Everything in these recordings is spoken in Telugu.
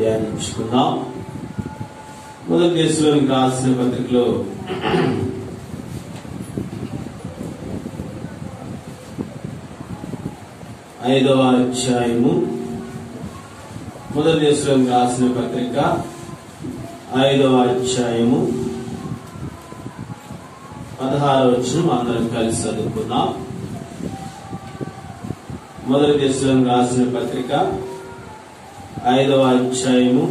ధ్యానించుకుందాం. మొదటి దశలోనికి రాసిన పత్రికలో 5వ అధ్యాయము, మొదటి దశలోనికి రాసిన పత్రిక 5వ అధ్యాయము 16వ వచనం అందరం కలిసి చదువుకుందాం. మొదటి దశలోనికి రాసిన పత్రిక 5వ అధ్యాయము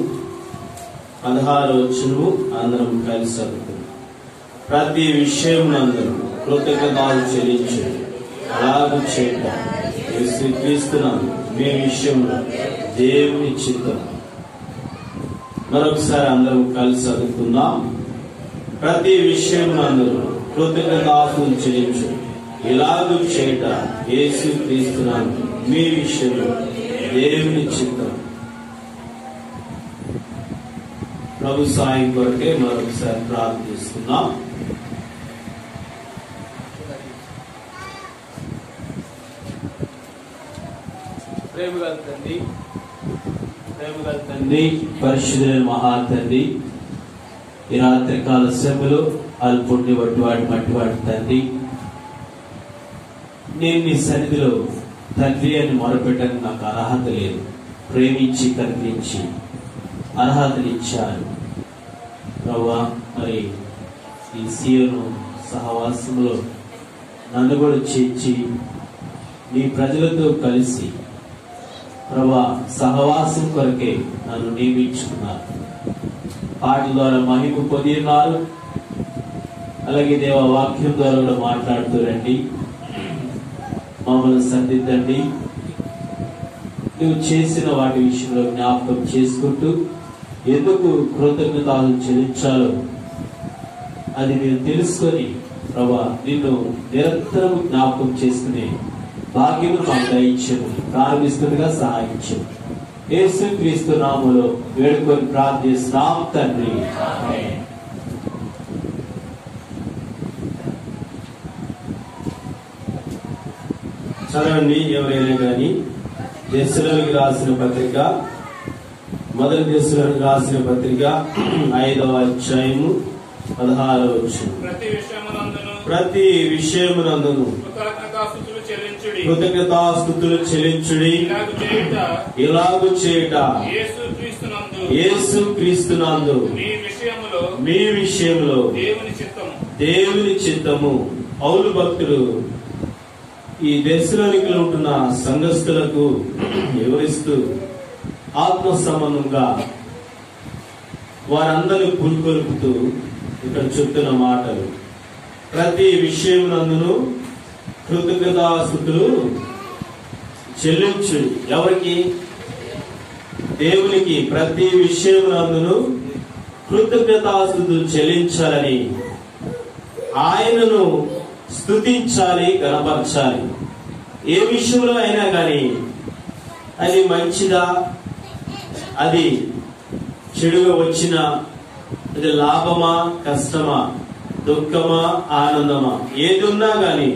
16వ వచనము అందరం కలిసి చదువుకుందాం. ప్రతి విషయమునందు కృతజ్ఞతలు చెల్లించు, అలాగూ చేయటం యేసుక్రీస్తునందు మీ విషయంలో దేవుని చిత్తం. మరొకసారి అందరం కలిసి చదువుకుందాం. ప్రతి విషయమునందు కృతజ్ఞతలు చెల్లించు, ఇలాగూ చేయటం యేసుక్రీస్తునందు మీ విషయంలో దేవుని చిత్తం. ప్రభు సాయం కొరకే మరొకసారి ప్రార్థిస్తున్నాం. ప్రేమగల తండ్రి, పరిశుద్ధులైన మహాతండ్రి, ఈ రాత్రికాల శ్రమలో అల్పుణ్ణి వట్టివాడి మట్టివాడి తండ్రి, నేను నీ సన్నిధిలో తండ్రి అని మొరపెట్టడానికి నాకు అర్హత లేదు. ప్రేమించి కనిపించి అర్హతనిచ్చారు ప్రభువా. మరి ఈ సీయోను సహవాసంలో నన్ను కూడా చేర్చి నీ ప్రజలతో కలిసి ప్రభువా సహవాసం కొరకే నన్ను నియమించుకున్నారు. పాటల ద్వారా మహిమ పొందినారు. అలాగే దేవ వాక్యం ద్వారా కూడా మాట్లాడుతూ రండి, మమ్మల్ని సర్దిద్దండి. నువ్వు చేసిన వాటి విషయంలో జ్ఞాపకం చేసుకుంటూ ఎందుకు కృతజ్ఞతలు చెల్లించాలో అది నేను తెలుసుకొని ప్రభా నిన్ను నిరంతరం జ్ఞాపకం చేసుకునే భాగ్యం మాకు దయచేయము. ప్రారంభిస్తుండగా సహాయించము. యేసుక్రీస్తు నామములో వేడుకొని ప్రార్థిస్తున్నాం తండ్రి, ఆమేన్. చదవండి ఎవరైనా కానీ. దశలోనికి రాసిన పత్రిక, మొదటి దశలోనికి రాసిన పత్రిక 5వ అధ్యాయము 16వ వచనం. ప్రతి విషయమునందును కృతజ్ఞతాస్తుతులు చెల్లించుడి, ఇలాగు చేయుట యేసుక్రీస్తునందు మీ విషయంలో దేవుని చిత్తము. పౌలు భక్తుడు ఈ దశలోనికలో ఉంటున్న సంఘస్థులకు వివరిస్తూ ఆత్మ సంబంధంగా వారందరూ పురుకొల్పుతూ ఇక్కడ చెప్తున్న మాటలు. ప్రతి విషయమునందును కృతజ్ఞతాస్తుతులు చెల్లించు. ఎవరికి? దేవునికి. ప్రతి విషయమునందును కృతజ్ఞతాస్తుతులు చెల్లించాలని, ఆయనను స్తుతించాలి, గణపరచాలి. ఏ విషయంలో అయినా కానీ అది మంచిదా, అది చెడుగా వచ్చినా, అది లాభమా కష్టమా, దుఃఖమా ఆనందమా, ఏది ఉన్నా గాని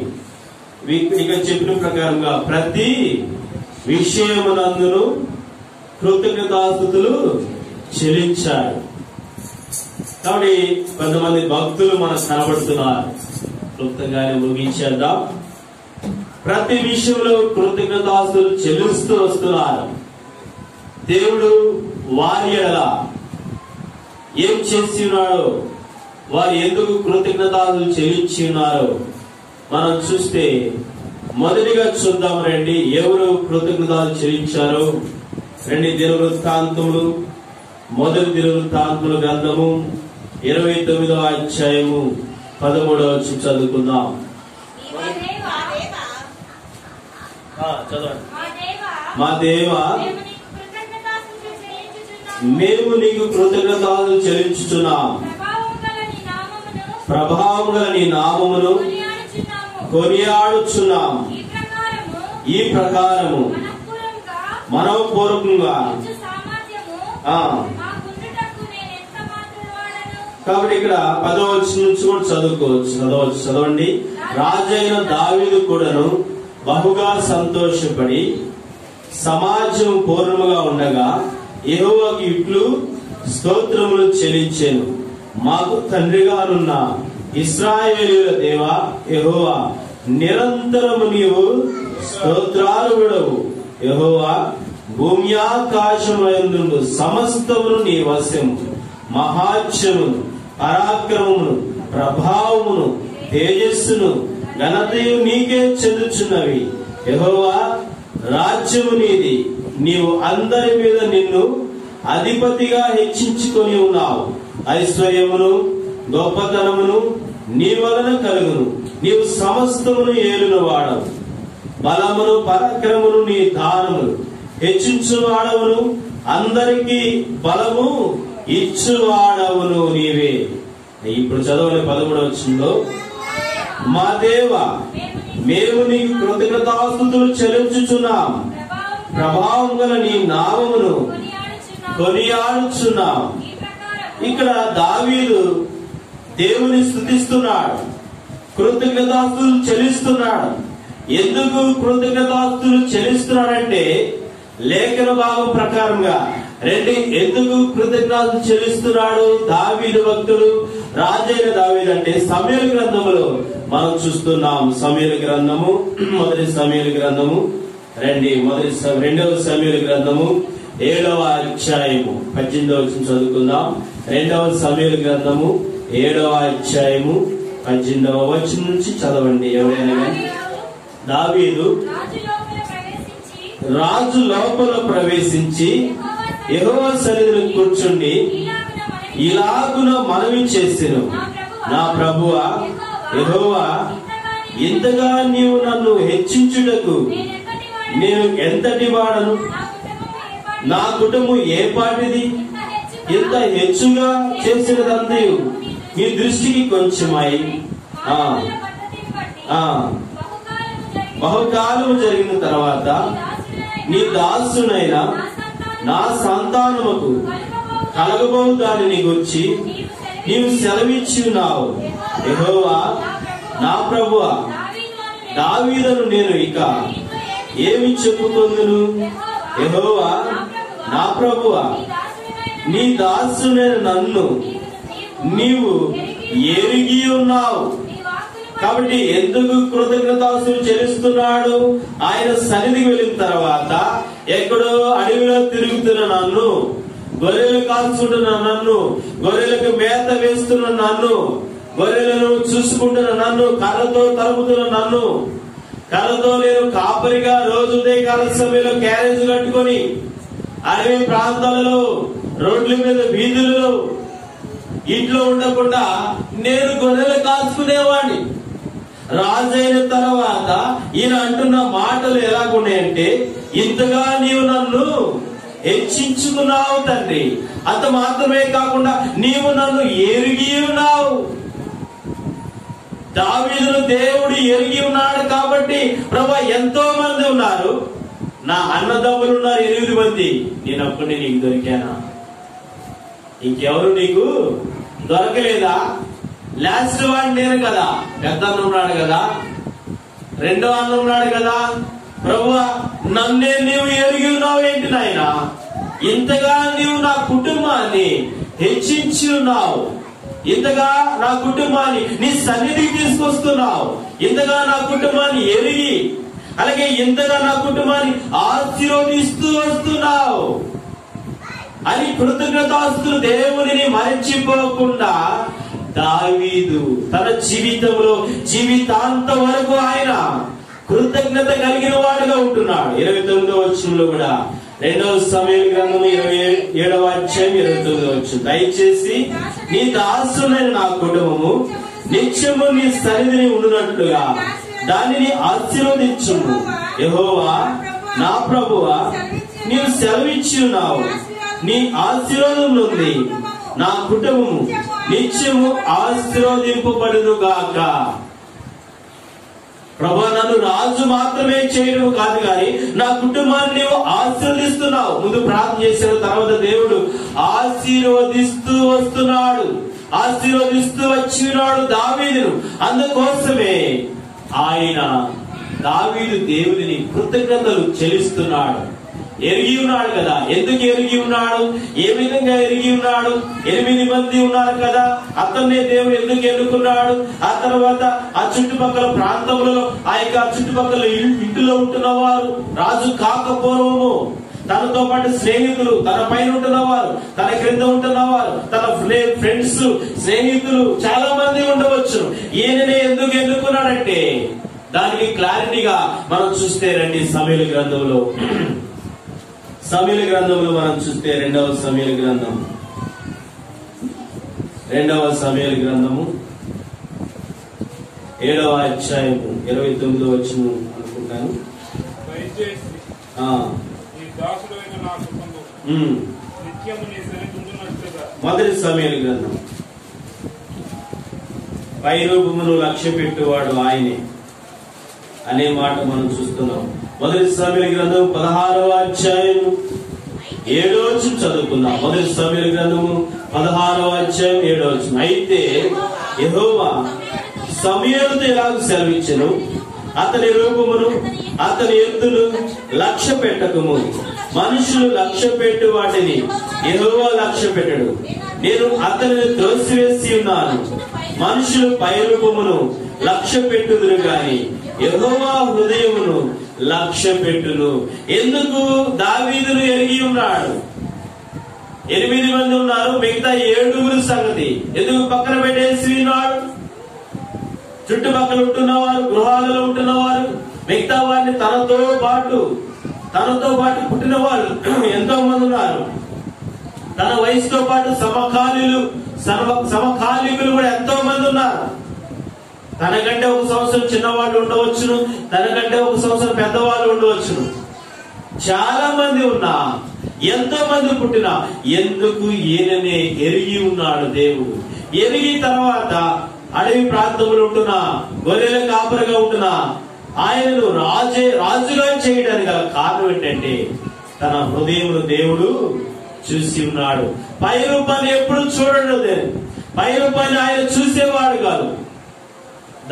ఇక చెప్పిన ప్రకారంగా ప్రతి విషయమునందును కృతజ్ఞతాస్తుతులు చెల్లించాలి. కాబట్టి కొంతమంది భక్తులు మనకు కనబడుతున్నారు. క్లుప్తంగానే ముగించేద్దాం. ప్రతి విషయంలో కృతజ్ఞతాస్తుతులు చెల్లిస్తూ వస్తున్నారు. దేవుడు వారి ఎడల ఏం చేసి ఉన్నాడో, వారు ఎందుకు కృతజ్ఞతలు చెల్లించి ఉన్నారో మనం చూస్తే మొదటిగా చూద్దాం రండి. ఎవరు కృతజ్ఞతలు చెల్లించారో రండి. దినవృత్తాంతములు, మొదటి దినవృత్తాంతముల గ్రంథము 29వ అధ్యాయము 13వ వచనం చదువుకుందాం. చదవండి. మా దేవా, మేము నీకు కృతజ్ఞతలు చెల్లించుచున్నాం. ప్రభావం గల నీ నామమును కొనియాడుచున్నాం. ఈ ప్రకారము మనఃపూర్వకంగా. కాబట్టి ఇక్కడ 10వ వచనం నుంచి కూడా చదవండి. రాజైన దావీదు కూడాను బహుగా సంతోషపడి సమాజం పూర్ణముగా ఉండగా యెహోవాకి ఇట్లు స్తోత్రములు చెల్లించెను. మాకు తండ్రిగానున్న ఇశ్రాయేలీయుల దేవా యెహోవా, నిరంతరము నీవు స్తోత్రాలు విడవు. యెహోవా, భూమి ఆకాశములందు సమస్తమును నీ వశము. మహాత్యమును, పరాక్రమమును, ప్రభావమును, తేజస్సును, ఘనతయు నీకే చెందుచున్నవి. యెహోవా, రాజ్యము నీది. నీవు అందరి మీద నిన్ను అధిపతిగా హెచ్చించుకొని ఉన్నావు. ఐశ్వర్యమును, గొప్పతనమును నీ వలన కలుగును. నీవు సమస్తమును ఏలున వాడవు. బలమును, పరాక్రమమును నీ దానములు. హెచ్చించువాడవును, అందరికీ బలము ఇచ్చువాడవును నీవే. ఇప్పుడు చదవని 13వ వచనంలో, మా దేవా, మేము నీకు కృతజ్ఞతాస్తుతులు చెల్లించుచున్నాం. ప్రభావం గల నీ నామమును కొనియాడుచున్నాం. ఇక్కడ దావీదు దేవుని స్తుతిస్తున్నాడు, కృతజ్ఞతాస్తుతులు చెల్లిస్తున్నాడు. ఎందుకు కృతజ్ఞతాస్తుతులు చెల్లిస్తున్నాడంటే, లేఖన భాగం ప్రకారంగా ఎందుకు కృతజ్ఞతలు చెల్లిస్తున్నాడు దావీదు భక్తుడు, రాజైన దావీదు అంటే సమూయేలు గ్రంథములో మనం చూస్తున్నాం. సమూయేలు గ్రంథము, మొదటి సమూయేలు గ్రంథము, 2వ సమూయేలు గ్రంథము 7వ అధ్యాయము 18వ వచనం చదువుకుందాం. 2వ సమూయేలు గ్రంథము 7వ అధ్యాయము 18వ వచనం నుంచి చదవండి ఎవరైనా కానీ. దావీదు రాజు లోపల ప్రవేశించి యెహోవా సన్నిధిలో కూర్చుండి ఇలాగున మనవి చేసెను, నా ప్రభువా యెహోవా, ఇంతగా నీవు నన్ను హెచ్చించుటకు నేను ఎంతటి వాడను? నా కుటుంబం ఏ పాటిది? ఇంత హెచ్చుగా చేసినదంతయు నీ దృష్టికి కొంచెమై బహుకాలము జరిగిన తర్వాత నీ దాసునైన నా సంతానముకు కలగబోవు దానిని గురించి నీవు సెలవిచ్చి ఉన్నావు. యెహోవా నా ప్రభువా, దావీదును నేను ఇక ఏమి చెప్పుకొందును? యెహోవా నా ప్రభువా, నీ దాసునైన నన్ను నీవు ఎరిగి ఉన్నావు. కాబట్టి ఎందుకు కృతజ్ఞతాస్తుతులు చెల్లిస్తున్నాడు? ఆయన సన్నిధికి వెళ్ళిన తర్వాత ఎక్కడో అడవిలో తిరుగుతున్న నన్ను, గొర్రెలు కాల్చుకుంటున్న నన్ను, గొర్రెలకు మేత వేస్తున్న నన్ను, గొర్రెలను చూసుకుంటున్న నన్ను, కర్రతో తరుముతున్న నన్ను, కర్రతో నేను కాపరిగా రోజు ఉదయకాల సమయంలో క్యారేజ్ కట్టుకొని అడవి ప్రాంతాలలో, రోడ్ల మీద, వీధులలో, ఇంట్లో ఉండకుండా నేను గొర్రెలు కాల్చుకునేవాడిని. రాజైన తర్వాత ఈయన అంటున్న మాటలు ఎలాగున్నాయంటే, ఇంతగా నీవు నన్ను హెచ్చించుకున్నావు తండ్రి. అంత మాత్రమే కాకుండా నీవు నన్ను ఎరిగి ఉన్నావు. దావీదును దేవుడు ఎరిగి ఉన్నాడు కాబట్టి, ప్రభా ఎంతో మంది ఉన్నారు, నా అన్నదమ్ములు ఉన్నారు 8 మంది, నేను ఒక్కడిని నీకు దొరికానా? ఇంకెవరు నీకు దొరకలేదా? లాస్ట్ వాడు నేను కదా, పెద్ద అన్న ఉన్నాడు కదా, రెండో అన్న ఉన్నాడు కదా. ప్రభువా, నన్నే నీవు ఎరిగి ఉన్నావు ఏంటి నాయనా? ఇంతగా నీవు నా కుటుంబాన్ని హెచ్చించి ఉన్నావు, ఇంతగా నా కుటుంబాన్ని నీ సన్నిధికి తీసుకొస్తున్నావు, ఇంతగా నా కుటుంబాన్ని ఎరిగి, అలాగే ఇంతగా నా కుటుంబాన్ని ఆశీర్వదిస్తూ వస్తున్నావు అని కృతజ్ఞతాస్తుతులు దేవునిని మరచిపోకుండా దావీదు తన జీవితంలో జీవితాంతం వరకు ఆయన కృతజ్ఞత కలిగిన వాడుగా ఉంటున్నాడు. 29వ వచనంలో కూడా 2వ సమూయేలు గ్రంథము 27వ అధ్యాయం 29వ వచనం, దయచేసి నీ దాసునైన నా కుటుంబము నిత్యము నీ సన్నిధిని ఉండునట్లుగా దానిని ఆశీర్వదించుము. యెహోవా నా ప్రభువా, నీవు సెలవిచ్చి ఉన్నావు, నీ ఆశీర్వాదం నుండి నా కుటుంబము నిత్యము ఆశీర్వదింపబడును గాక. ప్రభా, నన్ను రాజు మాత్రమే చేయడం కాదు కానీ నా కుటుంబాన్ని నీవు ఆశీర్వదిస్తున్నావు. ముందు ప్రార్థన చేసిన తర్వాత దేవుడు ఆశీర్వదిస్తూ వస్తున్నాడు, ఆశీర్వదిస్తూ వచ్చినాడు దావీదును. అందుకోసమే ఆయన దావీదు దేవుడిని కృతజ్ఞతలు చెల్లిస్తున్నాడు. ఎరిగి ఉన్నాడు కదా. ఎందుకు ఎరిగి ఉన్నాడు? ఏ విధంగా ఎరిగి ఉన్నాడు? 8 మంది ఉన్నారు కదా, అతన్నే దేవుడు ఎందుకు ఎన్నుకున్నాడు? ఆ తర్వాత ఆ చుట్టుపక్కల ప్రాంతంలో ఆ యొక్క చుట్టుపక్కల ఇంటిలో ఉంటున్న వారు, రాజు కాకపోవము, తనతో పాటు స్నేహితులు, తన పైన ఉంటున్నవారు, తన క్రింద ఉంటున్నవారు, తన ఫ్రెండ్స్, స్నేహితులు చాలా మంది ఉండవచ్చు. ఈయననే ఎందుకు ఎన్నుకున్నాడంటే దానికి క్లారిటీగా మనం చూస్తే రండి సమూయేలు గ్రంథంలో. సమూయేలు గ్రంథంలో మనం చూస్తే 2వ సమూయేలు గ్రంథం 7వ అధ్యాయము 29వ వచనం అనుకుంటాను. మొదటి సమూయేలు గ్రంథం. పై రూపమును లక్ష్య పెట్టువాడు ఆయనే అనే మాట మనం చూస్తున్నాం. మొదటి సమూయేలు గ్రంథం 16వ అధ్యాయం 7వ వచనం చదువుకుందాం. మొదటి సమూయేలు గ్రంథము 16వ అధ్యాయం 7వ వచనం. అయితే యెహోవా సమూయేలుతో ఇలాగ సెలవిచ్చెను, అతని రూపమును అతని ఎత్తును లక్ష్య పెట్టకము. మనుషులు లక్ష్య పెట్టు వాటిని యెహోవా లక్ష్య పెట్టడు. నేను అతనిని త్రోసివేసి ఉన్నాను. మనుషులు పై రూపమును లక్ష్య పెట్టుదురు గాని యెహోవా హృదయమును లక్ష్య పెట్టును. ఎందుకు? దావీదును ఎరిగి ఉన్నాడు. 8 మంది ఉన్నారు, మిగతా 7 సంగతి ఎందుకు పక్కన పెట్టేసి ఉన్నాడు? చుట్టుపక్కల ఉంటున్నవారు, గృహాలలో ఉంటున్నవారు, మిగతా వారిని తనతో పాటు పుట్టిన వాళ్ళు ఎంతో మంది ఉన్నారు. తన వయసుతో పాటు సమకాలీకులు కూడా ఎంతో మంది ఉన్నారు. తనకంటే 1 సంవత్సరం చిన్నవాళ్ళు ఉండవచ్చును, తనకంటే 1 సంవత్సరం పెద్దవాళ్ళు ఉండవచ్చును. చాలా మంది ఉన్నా, ఎంతో మంది పుట్టినా ఎందుకు ఈయననే ఎరిగి ఉన్నాడు దేవుడు. ఎరిగి తర్వాత అడవి ప్రాంతంలో ఉంటున్నా, గొర్రెల కాపరిగా ఉంటున్నా ఆయనను రాజుగా చేయడానికి గల కారణం ఏంటంటే తన హృదయమును దేవుడు చూసి ఉన్నాడు. పై రూపాన్ని ఎప్పుడు చూడడు. పై రూపాన్ని ఆయన చూసేవాడు కాదు.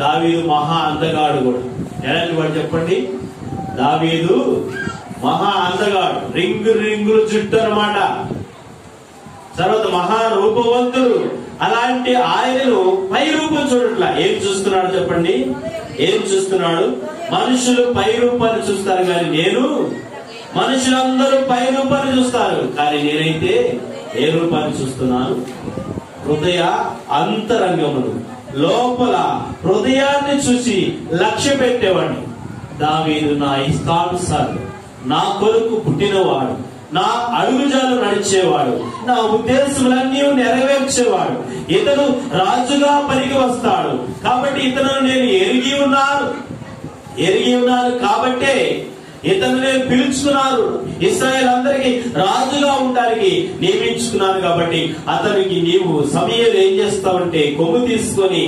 దావీదు మహా అందగాడు కూడా. ఎలాంటి వాడు చెప్పండి? దావీదు మహా అందగాడు, రింగులు జుట్టు అన్నమాట. తర్వాత మహా రూపవంతుడు. అలాంటి ఆయనను పై రూపం చూడట్లా. ఏం చూస్తున్నాడు చెప్పండి? ఏం చూస్తున్నాడు? మనుషులు పై రూపాన్ని చూస్తారు కానీ మనుషులందరూ పై రూపాన్ని చూస్తారు కానీ నేనైతే ఏ రూపాన్ని చూస్తున్నాను? హృదయ అంతరంగమును, లోపల హృదయాన్ని చూసి లక్ష్య పెట్టేవాడిని. దావీదు నా ఇష్టానుసారం, నా కొరకు పుట్టినవాడు, నా అడుగుజాలు నడిచేవాడు, నా ఉద్దేశములన్నీ నెరవేర్చేవాడు. ఇతను రాజుగా పనికి వస్తాడు కాబట్టి ఇతను నేను ఎరిగి ఉన్నాను కాబట్టే ఇతను నేను పిలుచుకున్నాను. ఇశ్రాయేలు అందరికి రాజుగా ఉండడానికి నియమించుకున్నాను కాబట్టి అతనికి నీవు సమూయేలు ఏం చేస్తావంటే కొమ్ము తీసుకొని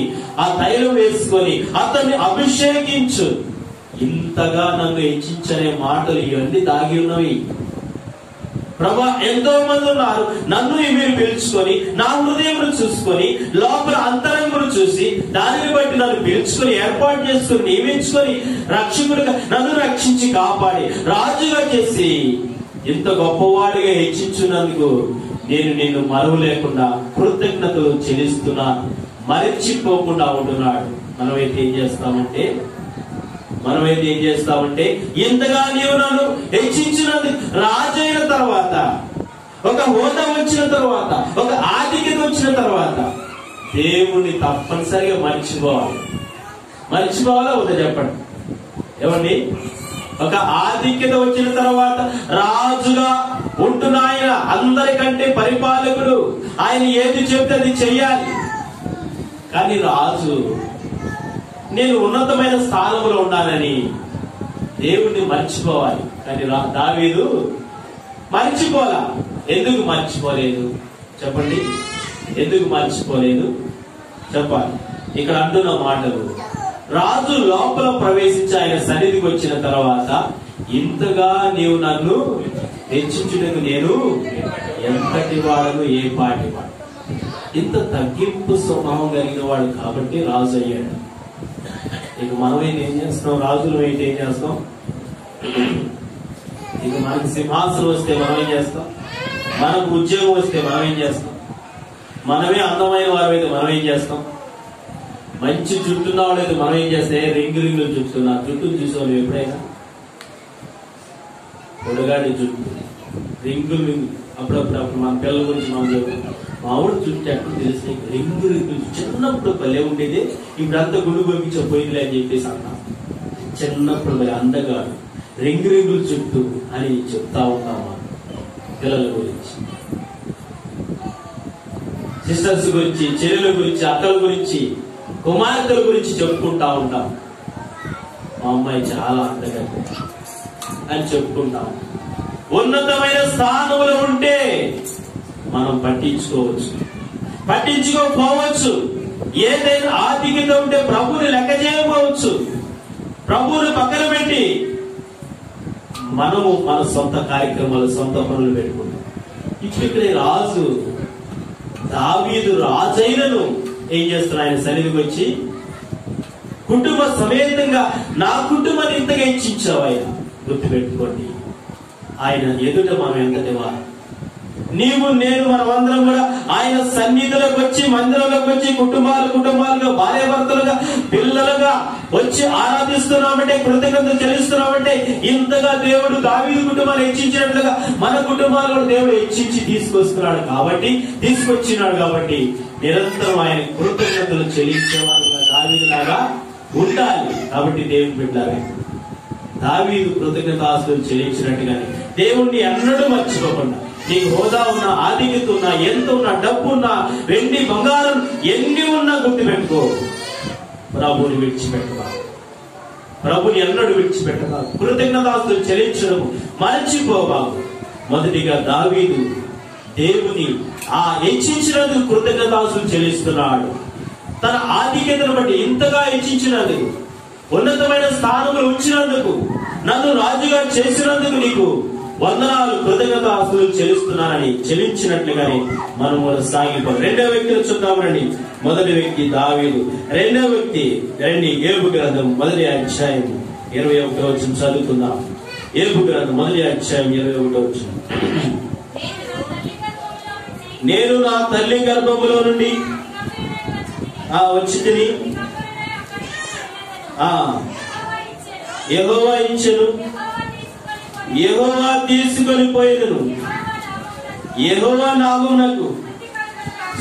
ఆ తైలం వేసుకొని అతన్ని అభిషేకించు. ఇంతగా నన్ను హెచ్చించనే మాటలు ఇవన్నీ దాగి ఉన్నవి. ప్రభా, ఎంతో మంది ఉన్నారు, నన్ను మీరు పిలుచుకొని నా హృదయమును చూసుకొని లోపల అంతరంగును చూసి దానిని బట్టి నన్ను పిలుచుకొని ఏర్పాటు చేసుకుని నియమించుకొని రక్షకుడిగా నన్ను రక్షించి కాపాడి రాజుగా చేసి ఇంత గొప్పవాడిగా హెచ్చించున్నందుకు నేను నిన్ను మరువు లేకుండా కృతజ్ఞతలు చెల్లిస్తున్నాను, మరచిపోకుండా ఉంటున్నాడు. మనమైతే ఏం చేస్తామంటే ఇంతగా నీవు నన్ను హెచ్చించినది రాజైన తర్వాత, ఒక హోదా వచ్చిన తర్వాత, ఒక ఆధిక్యత వచ్చిన తర్వాత దేవుణ్ణి తప్పనిసరిగా మర్చిపోవాలా వద్దా చెప్పండి? ఏమండి? ఒక ఆధిక్యత వచ్చిన తర్వాత రాజుగా ఉంటున్న ఆయన అందరికంటే పరిపాలకుడు. ఆయన ఏది చెప్తే అది చెయ్యాలి. కానీ రాజు నేను ఉన్నతమైన స్థానంలో ఉండాలని దేవుణ్ణి మర్చిపోవాలి. కానీ దావీదు మర్చిపోలా. ఎందుకు మర్చిపోలేదు చెప్పండి? ఎందుకు మర్చిపోలేదు చెప్పాలి. ఇక్కడ అంటున్న మాటలు, రాజు లోపల ప్రవేశించి ఆయన సన్నిధికి వచ్చిన తర్వాత ఇంతగా నీవు నన్ను హెచ్చించుటకు నేను ఎంతటి వాడను, ఏ పాటి వాడు. ఇంత తగ్గింపు స్వభావం కలిగిన వాడు కాబట్టి రాజు అయ్యాడు. ఇక మనమైతే ఏం చేస్తాం? రాజులు అయితే ఏం చేస్తాం? ఇక ఇంకా మనకి సింహాసనం వస్తే మనం ఏం చేస్తాం? మనకు ఉద్యోగం వస్తే మనం ఏం చేస్తాం? మనమే అందమైన వారైతే మనం ఏం చేస్తాం? మంచి జుట్టున్న వాళ్ళైతే మనం ఏం చేస్తే రింగులు చుట్టున్నా జుట్టును చూసేవాళ్ళు ఎప్పుడైనా పొడగాడి జుట్టు రింగులు అప్పుడప్పుడు మన పిల్లల గురించి మనం చెప్తాం. మా ఊరు చుట్టూ ఎక్కడ తెలిసి రింగులు చిన్నప్పుడు భలే ఉండేది, ఇప్పుడు అంతా గుండు పంపించకపోయిందిలే అని చెప్పేసి అన్నా. చిన్నప్పుడు మరి అందగా రింగులు చుట్టూ అని చెప్తా ఉంటాము పిల్లల గురించి, సిస్టర్స్ గురించి, చెల్లెల గురించి, అక్కల గురించి, కుమార్తెల గురించి చెప్పుకుంటా ఉంటాం. మా అమ్మాయి చాలా అందగా అని చెప్పుకుంటాం. ఉన్నతమైన స్థానంలో ఉంటే మనం పట్టించుకోవచ్చు, పట్టించుకోకపోవచ్చు. ఏదైనా ఆధిక్యత ఉంటే ప్రభువుని లెక్క చేయకపోవచ్చు. ప్రభువుని పక్కన పెట్టి మనము మన సొంత కార్యక్రమాలు, సొంత పనులు పెట్టుకుంటాం. ఇక్కడే రాజు దావీదు రాజైనను ఏం చేస్తున్నా ఆయన సన్నిధికి వచ్చి కుటుంబ సమేతంగా నా కుటుంబాన్ని ఇంతగా ఇచ్చించావు ఆయన. గుర్తుపెట్టుకోండి, ఆయన ఎదుట మనం ఎంతటి వారు. నీవు నేను మనమందరం కూడా ఆయన సన్నిధిలోకి వచ్చి, మందిరంలోకి వచ్చి, కుటుంబాలుగా, భార్య భర్తలుగా, పిల్లలుగా వచ్చి ఆరాధిస్తున్నామంటే, కృతజ్ఞతలు చెల్లిస్తున్నామంటే, ఇంతగా దేవుడు దావీదు కుటుంబాన్ని హెచ్చించినట్లుగా మన కుటుంబాలు కూడా దేవుడు హెచ్చించి తీసుకొచ్చినాడు కాబట్టి నిరంతరం ఆయన కృతజ్ఞతలు చెల్లించేవారుగా దావీదులాగా ఉండాలి. కాబట్టి దేవుని బిడ్డలారా, దావీదు కృతజ్ఞతాస్తులు చెల్లించినట్టుగానే దేవుణ్ణి ఎన్నడూ మర్చిపోకుండా, నీకు హోదా ఉన్నా, ఆధిక్యత ఉన్నా, ఎంత ఉన్నా, డబ్బు ఉన్నా, వెండి బంగారం ఎన్ని ఉన్నా గుర్తుపెట్టుకో, ప్రభువుని విడిచిపెట్టగా, ప్రభుని ఎన్నడూ విడిచిపెట్టగా, కృతజ్ఞతాస్తులు చెల్లించడం మరచిపోబాగు. మొదటిగా దావీదు దేవుని హెచ్చించినందుకు కృతజ్ఞతాస్తులు చెల్లిస్తున్నాడు. తన ఆధిక్యతను బట్టి ఇంతగా హెచ్చించినందుకు, ఉన్నతమైన స్థానంలో ఉంచినందుకు, నన్ను రాజుగా చేసినందుకు నీకు వందనాలు, కృతజ్ఞతాస్తులు చెల్లిస్తున్నానని చెల్లించినట్లుగానే మనం సాగిపోతాం. రెండవ వ్యక్తిని చూద్దామండి. మొదటి వ్యక్తి దావీదు, రెండవ వ్యక్తి రండి యోబు గ్రంథం 1వ అధ్యాయం 21వ వచనం చదువుకుందాం. యోబు గ్రంథం 1వ అధ్యాయం 21వ వచనం. నేను నా తల్లి గర్భములో నుండి వచ్చితిని, యెహోవా ఇచ్చెను, యెహోవా తీసుకొని పోయినను, యెహోవా నామమునకు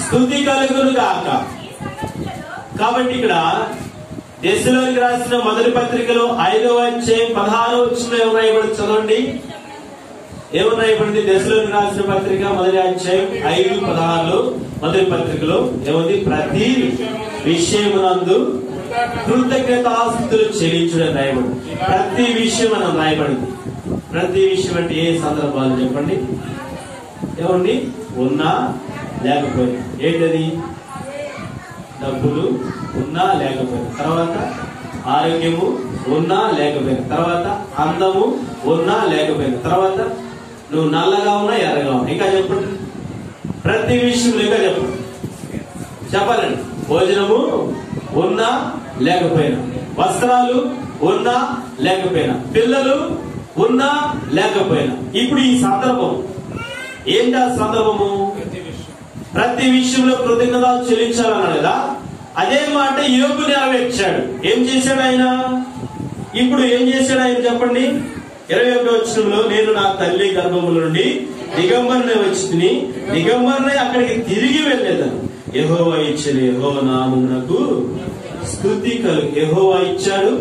స్తుతి కలుగును గాక. కాబట్టి ఇక్కడ దెస్సలోనికి రాసిన మొదటి పత్రికలో 5వ అధ్యాయం 16వ వచనంలో ఏమని రాయబడింది చదవండి. ఏమని రాయబడింది? దెస్సలోనికి రాసిన పత్రిక 1వ అధ్యాయం 5:16లో మొదటి పత్రికలో ఏముంది? ప్రతి విషయమునందు కృతజ్ఞతాస్తుతులు చెల్లించడం రాయబడింది. ప్రతి విషయం మనం రాయబడింది. ప్రతి విషయం అంటే ఏ సందర్భాలు చెప్పండి? ఏమండి? ఉన్నా లేకపోయినా. ఏంటది? డబ్బులు ఉన్నా లేకపోయినా, తర్వాత ఆరోగ్యము ఉన్నా లేకపోయినా, తర్వాత అందము ఉన్నా లేకపోయినా, తర్వాత నువ్వు నల్లగా ఉన్నా ఎర్రగా ఉన్నా. ఇంకా చెప్పండి, ప్రతి విషయం ఇంకా చెప్పాలండి. భోజనము ఉన్నా లేకపోయినా, వస్త్రాలు ఉన్నా లేకపోయినా, పిల్లలు ఉన్నా లేకపోయినా. ఇప్పుడు ఈ సందర్భం ఏంటి? ఆ సందర్భము ప్రతి విషయంలో కృతజ్ఞతలు చెల్లించాలన్నాడు కదా. అదే మాట యోబు నెరవేర్చాడు. ఏం చేశాడు ఆయన? ఇప్పుడు ఏం చేశాడు ఆయన చెప్పండి. 21వ వచనంలో నేను నా తల్లి గర్భముల నుండి దిగంబరనే వచ్చి దిగంబరనే అక్కడికి తిరిగి వెళ్ళేదాను. యెహోవా ఇచ్చిన యెహోవా నామమునకు స్తుతి కలుగు. యెహోవా ఇచ్చాడు,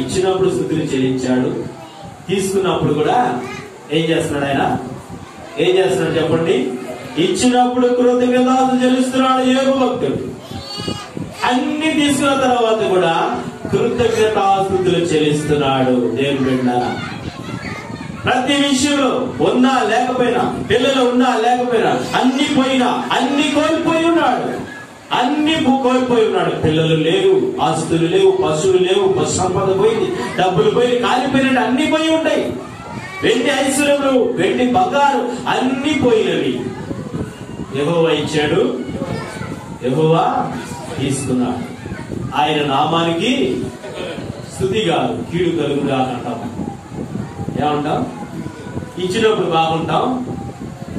ఇచ్చినప్పుడు స్తుతిని చెల్లించాడు. తీసుకున్నప్పుడు కూడా ఏం చేస్తున్నాడు ఆయన? ఏం చేస్తున్నాడు చెప్పండి? ఇచ్చినప్పుడు కృతజ్ఞతలు చెల్లిస్తున్నాడు యోబు భక్తుడు. అన్ని తీసుకున్న తర్వాత కూడా కృతజ్ఞతాస్తుతులు చెల్లిస్తున్నాడు. దేవుని బిడ్డలారా, ప్రతి విషయంలో ఉన్నా లేకపోయినా, పిల్లలు ఉన్నా లేకపోయినా, అన్ని పోయినా, అన్ని కోల్పోయి ఉన్నాడు. అన్ని కోల్పోయి ఉన్నాడు. పిల్లలు లేవు, ఆస్తులు లేవు, పశువులు లేవు, పశు సంపద పోయింది, డబ్బులు పోయి, కాలిపోయినట్టు అన్ని పోయి ఉంటాయి. వెండి ఐశ్వర్యములు, వెండి బంగారు అన్ని పోయినవి. యెహోవా ఇచ్చాడు, యెహోవా తీసుకున్నాడు. ఆయన నామానికి స్తుతి కాదు, కీడు కలుగుగా అంటాం. ఏమంటాం? ఇచ్చినప్పుడు బాగుంటాం.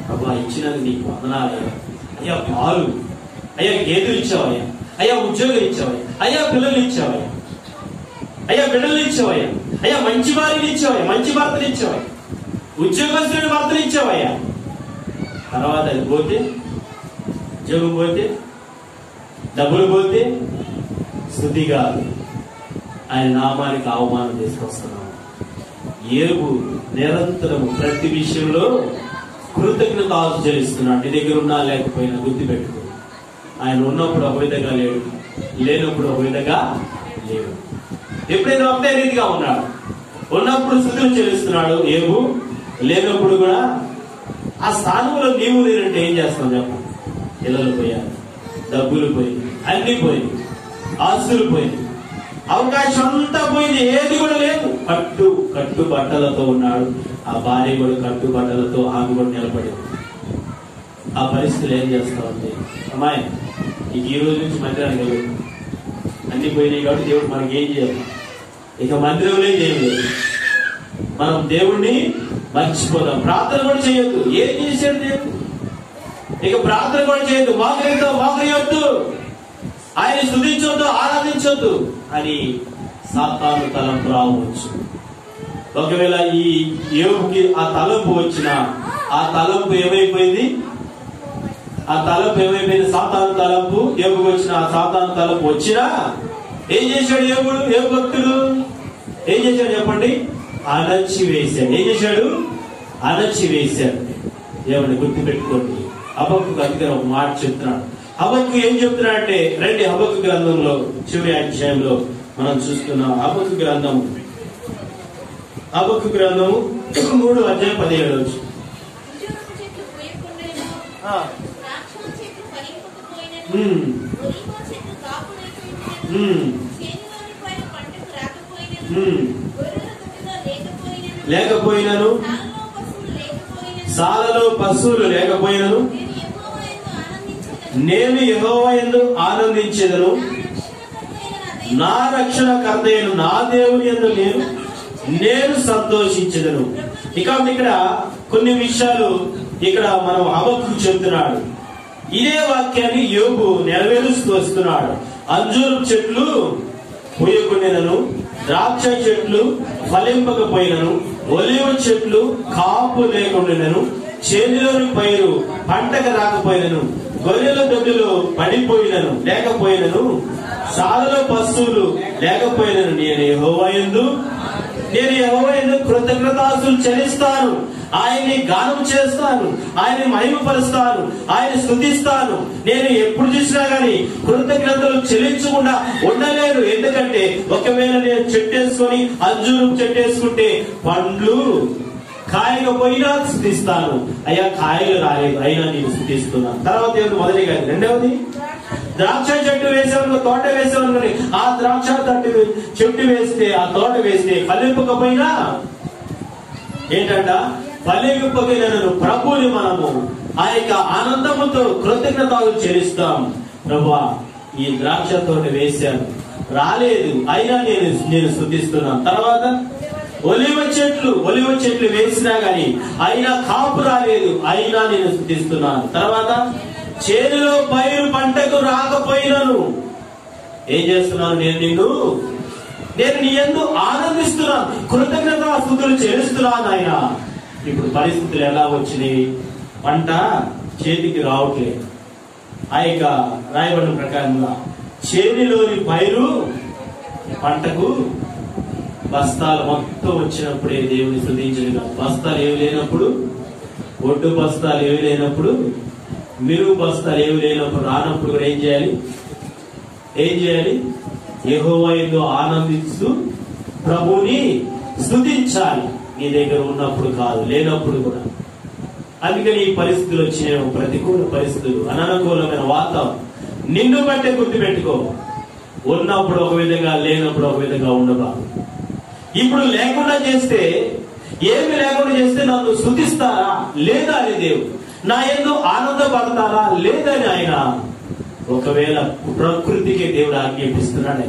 ప్రభా ఇచ్చినందుకు నీకు వందనాలయ్యా. అయ్యా పాలు, అయ్యా గేదెలు ఇచ్చావయ్యా, అయ్యా ఉద్యోగం ఇచ్చావయ్యా, అయ్యా పిల్లలు ఇచ్చావయ్యా, అయ్యా బిడ్డలు ఇచ్చావయ్యా, అయ్యా మంచి వారిని ఇచ్చావయ్యా, మంచి భర్తలు ఇచ్చావయ్యా, ఉద్యోగస్తుని భర్తలు ఇచ్చావయ్యా. తర్వాత అది పోతే, ఉద్యోగం పోతే, డబ్బులు పోతే స్తుతిగా ఆయన నామానికి అవమానం తీసుకొస్తున్నాము. యోబు నిరంతరము ప్రతి విషయంలో కృతజ్ఞత చెల్లిస్తున్నాడు. నీ దగ్గర ఉన్నా లేకపోయినా గుర్తుపెట్టుకో, ఆయన ఉన్నప్పుడు ఒక విధంగా లేడు, లేనప్పుడు ఒక విధంగా లేడు. ఎప్పుడైనా ఒకటే రీతిగా ఉన్నాడు. ఉన్నప్పుడు స్తుతులు చెల్లిస్తున్నాడు యోబు, లేనప్పుడు కూడా. ఆ స్థానంలో నీవు లేనంటే ఏం చేస్తాం చెప్పండి? పిల్లలు పోయారు, డబ్బులు పోయింది, అన్ని పోయింది, ఆస్తులు పోయింది, అవకాశం అంతా పోయింది, ఏది కూడా లేదు. కట్టు బట్టలతో ఉన్నాడు. ఆ భార్య కూడా కట్టు బట్టలతో ఆమె కూడా నిలబడింది. ఆ పరిస్థితులు ఏం చేస్తామంటే, అమ్మాయి నీకు ఈ రోజు నుంచి మందిరానికి వెళ్ళదు, అన్ని పోయినాయి కాబట్టి దేవుడు మనకి ఏం చేయాలి? ఇక మందిరంలో చేయలేదు. మనం దేవుణ్ణి మర్చిపోదాం. ప్రార్థన కూడా చేయొద్దు. ఏం చేశాడు దేవుడు? ఇక ప్రార్థన కూడా చేయొద్దు, మోకరియొద్దు, ఆయన స్తుతించొద్దు, ఆరాధించొద్దు అని సాతాను తలంపు రావచ్చు. ఒకవేళ ఈ యోబుకి ఆ తలంపు వచ్చినా, ఆ తలంపు ఏమైపోయింది? సాతాను తలంపు యోబుకి వచ్చిన ఆ సాతాను తలంపు వచ్చినా ఏం చేశాడు యోబు భక్తుడు? ఏం చేశాడు చెప్పండి? అణచివేశాడు. ఏం చేశాడు? అణచివేశాడు. ఏమని గుర్తు పెట్టుకోండి. హబక్కూకు అందుకని ఒక మాట చెప్తున్నాడు. హబక్కూకు ఏం చెప్తున్నాడంటే, రండి హబక్కూకు గ్రంథంలో చివరి అధ్యాయంలో మనం చూస్తున్నాం. హబక్కూకు గ్రంథము 3:17. లేకపోయినను, సాలలో పశువులు లేకపోయినను, నేను యెహోవా యందు ఆనందించెదను, నా రక్షణకర్తయైన నా దేవుని యందు నేను సంతోషించెదను. ఇక్కడ కొన్ని విషయాలు ఇక్కడ మనం హబక్కూకు చెప్తున్నాడు. ఇదే వాక్యాన్ని యోబు నెరవేరుస్తూ వస్తున్నాడు. అంజూరు చెట్లు పూయకుండినను, ద్రాక్ష చెట్లు ఫలింపకపోయినను, ఒలివ చెట్లు కాపు లేకుండాను, చేతిలోని పైరు పంటకు రాకపోయినను, గొర్రెల దొడ్డిలో పడిపోయినను లేకపోయినను, సాలలో పశువులు లేకపోయినను, నేను యెహోవా యందు కృతజ్ఞతాస్తుతులు చెల్లిస్తాను, ఆయన్ని గానం చేస్తాను, ఆయన్ని మహిమపరుస్తాను, ఆయన స్తుతిస్తాను. నేను ఎప్పుడు చూసినా గానీ కృతజ్ఞతలు చెల్లించకుండా ఉండలేను. ఎందుకంటే ఒకవేళ నేను చెట్టేసుకొని అంజూరు చెట్టేసుకుంటే పండ్లు కాయకపోయినా స్తుతిస్తాను. అయ్యా కాయలు రాలేదు, అయినా నేను స్తుతిస్తున్నాను. తర్వాత ఏమిటి? మొదటిగా. రెండవది, ద్రాక్ష చెట్టు వేసాను, తోట వేసాను, ఆ ద్రాక్ష చెట్టు వేస్తే, ఆ తోట వేస్తే ఫలింపకపోయినా ఏంటంట? ఫలింపకపోయినను ప్రభువుని మనము ఆ యొక్క ఆనందముతో కృతజ్ఞతలు చెల్లిస్తాం. ప్రభువా, ఈ ద్రాక్ష తోట వేశాను, రాలేదు, అయినా నేను స్తుతిస్తున్నాను. తర్వాత ఒలివ చెట్లు వేసినా గాని అయినా కాపు రాలేదు, అయినా నేను స్తుతిస్తున్నాను. తర్వాత చేనులో పైరు పంటకు రాకపోయినను ఏం చేస్తున్నాను? నేను నీ యందు ఆనందిస్తున్నాను, కృతజ్ఞతాస్తుతులు చెల్లిస్తున్నాను. ఆయన ఇప్పుడు పరిస్థితులు ఎలా వచ్చినాయి? పంట చేతికి రావట్లేదు. ఆ యొక్క రాయబడిన ప్రకారంగా చేతిలోని పైరు పంటకు బస్తాలు మొత్తం వచ్చినప్పుడే దేవుని స్తుతించలేదు. బస్తాలు ఏవి లేనప్పుడు, ఒడ్డు బస్తాలు ఏవి లేనప్పుడు, మిరుగు బస్తాలు ఏవి లేనప్పుడు, రానప్పుడు కూడా ఏం చేయాలి? యెహోవా యందు ఆనందిస్తూ ప్రభువుని స్తుతించాలి. నీ దగ్గర ఉన్నప్పుడు కాదు, లేనప్పుడు కూడా. అందుకని ఈ పరిస్థితులు వచ్చిన ప్రతికూల పరిస్థితులు, అననుకూలమైన వాతావరణం నిన్ను బట్టే గుర్తుపెట్టుకో. ఉన్నప్పుడు ఒక విధంగా, లేనప్పుడు ఒక విధంగా ఉండబాకు. ఇప్పుడు లేకుండా చేస్తే, ఏమి లేకుండా చేస్తే నన్ను స్తుతిస్తారా లేదా అని దేవుడు, నా యందు ఆనందపడతారా లేదని ఆయన ఒకవేళ ప్రకృతికి దేవుడు ఆజ్ఞాపిస్తున్నాడు.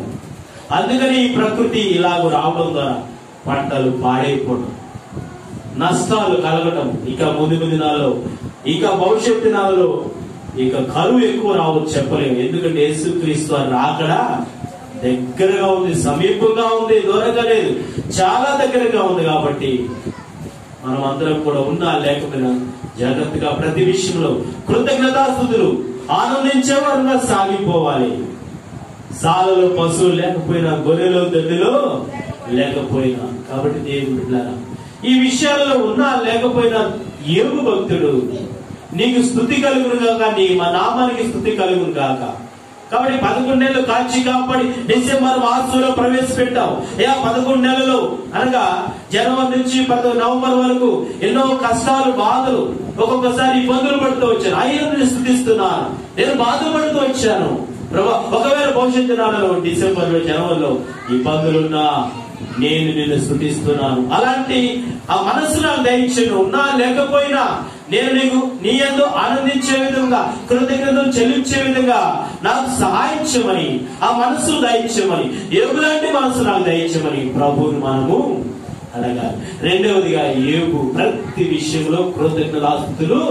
అందుకని ఈ ప్రకృతి ఇలాగ రావడం ద్వారా పంటలు పాడైపోవడం, నష్టాలు కలగటం, ఇక ముందు దినాల్లో, ఇక భవిష్యత్ దినాల్లో ఇక కరువు ఎక్కువ రావచ్చు చెప్పలేము. ఎందుకంటే యేసుక్రీస్తు రాకడా దగ్గరగా ఉంది, సమీపంగా ఉంది, దూరంగా లేదు, చాలా దగ్గరగా ఉంది. కాబట్టి మనం అందరం కూడా ఉన్నా లేకపోయినా జాగ్రత్తగా ప్రతి విషయంలో కృతజ్ఞతాస్తుతులు ఆనందించేవారుగా సాగిపోవాలి. సాలలో పశువులు లేకపోయినా, గొర్రెలో దొడ్డిలో లేకపోయినా. కాబట్టి దేవుడు ఈ విషయాల్లో ఉన్నా లేకపోయినా యోబు భక్తుడు నీకు స్తుతి కలుగును గాక, నీ మా నామానికి స్తుతి కలుగును గాక. కాబట్టి 11 నెలలు కాచి కాపాడి డిసెంబర్ మాసంలో ప్రవేశపెట్టావు. 11 నెలలు అనగా జనవరి నుంచి నవంబర్ వరకు ఎన్నో కష్టాలు, బాధలు, ఒక్కొక్కసారి ఇబ్బందులు పడుతూ వచ్చాను. అయ్యను స్తుతిస్తున్నాను, నేను బాధపడుతూ వచ్చాను ప్రభా. ఒకవేళ భవిష్యత్ దినాలలో డిసెంబర్లో, జనవరిలో ఇబ్బందులున్నా నేను నిన్ను స్తుతిస్తున్నాను. అలాంటి ఆ మనసు నాకు దయచేయను. ఉన్నా లేకపోయినా నేను నీకు నీ యందు ఆనందించే విధంగా, కృతజ్ఞతలు చెల్లించే విధంగా నాకు సహాయం చేయమని, ఆ మనసు దయచేయమని, యోబులాంటి మనసు నాకు దయచేయమని ప్రభువుని మనము అడగాలి. రెండవదిగా యోబు ప్రతి విషయంలో కృతజ్ఞతాస్తుతులు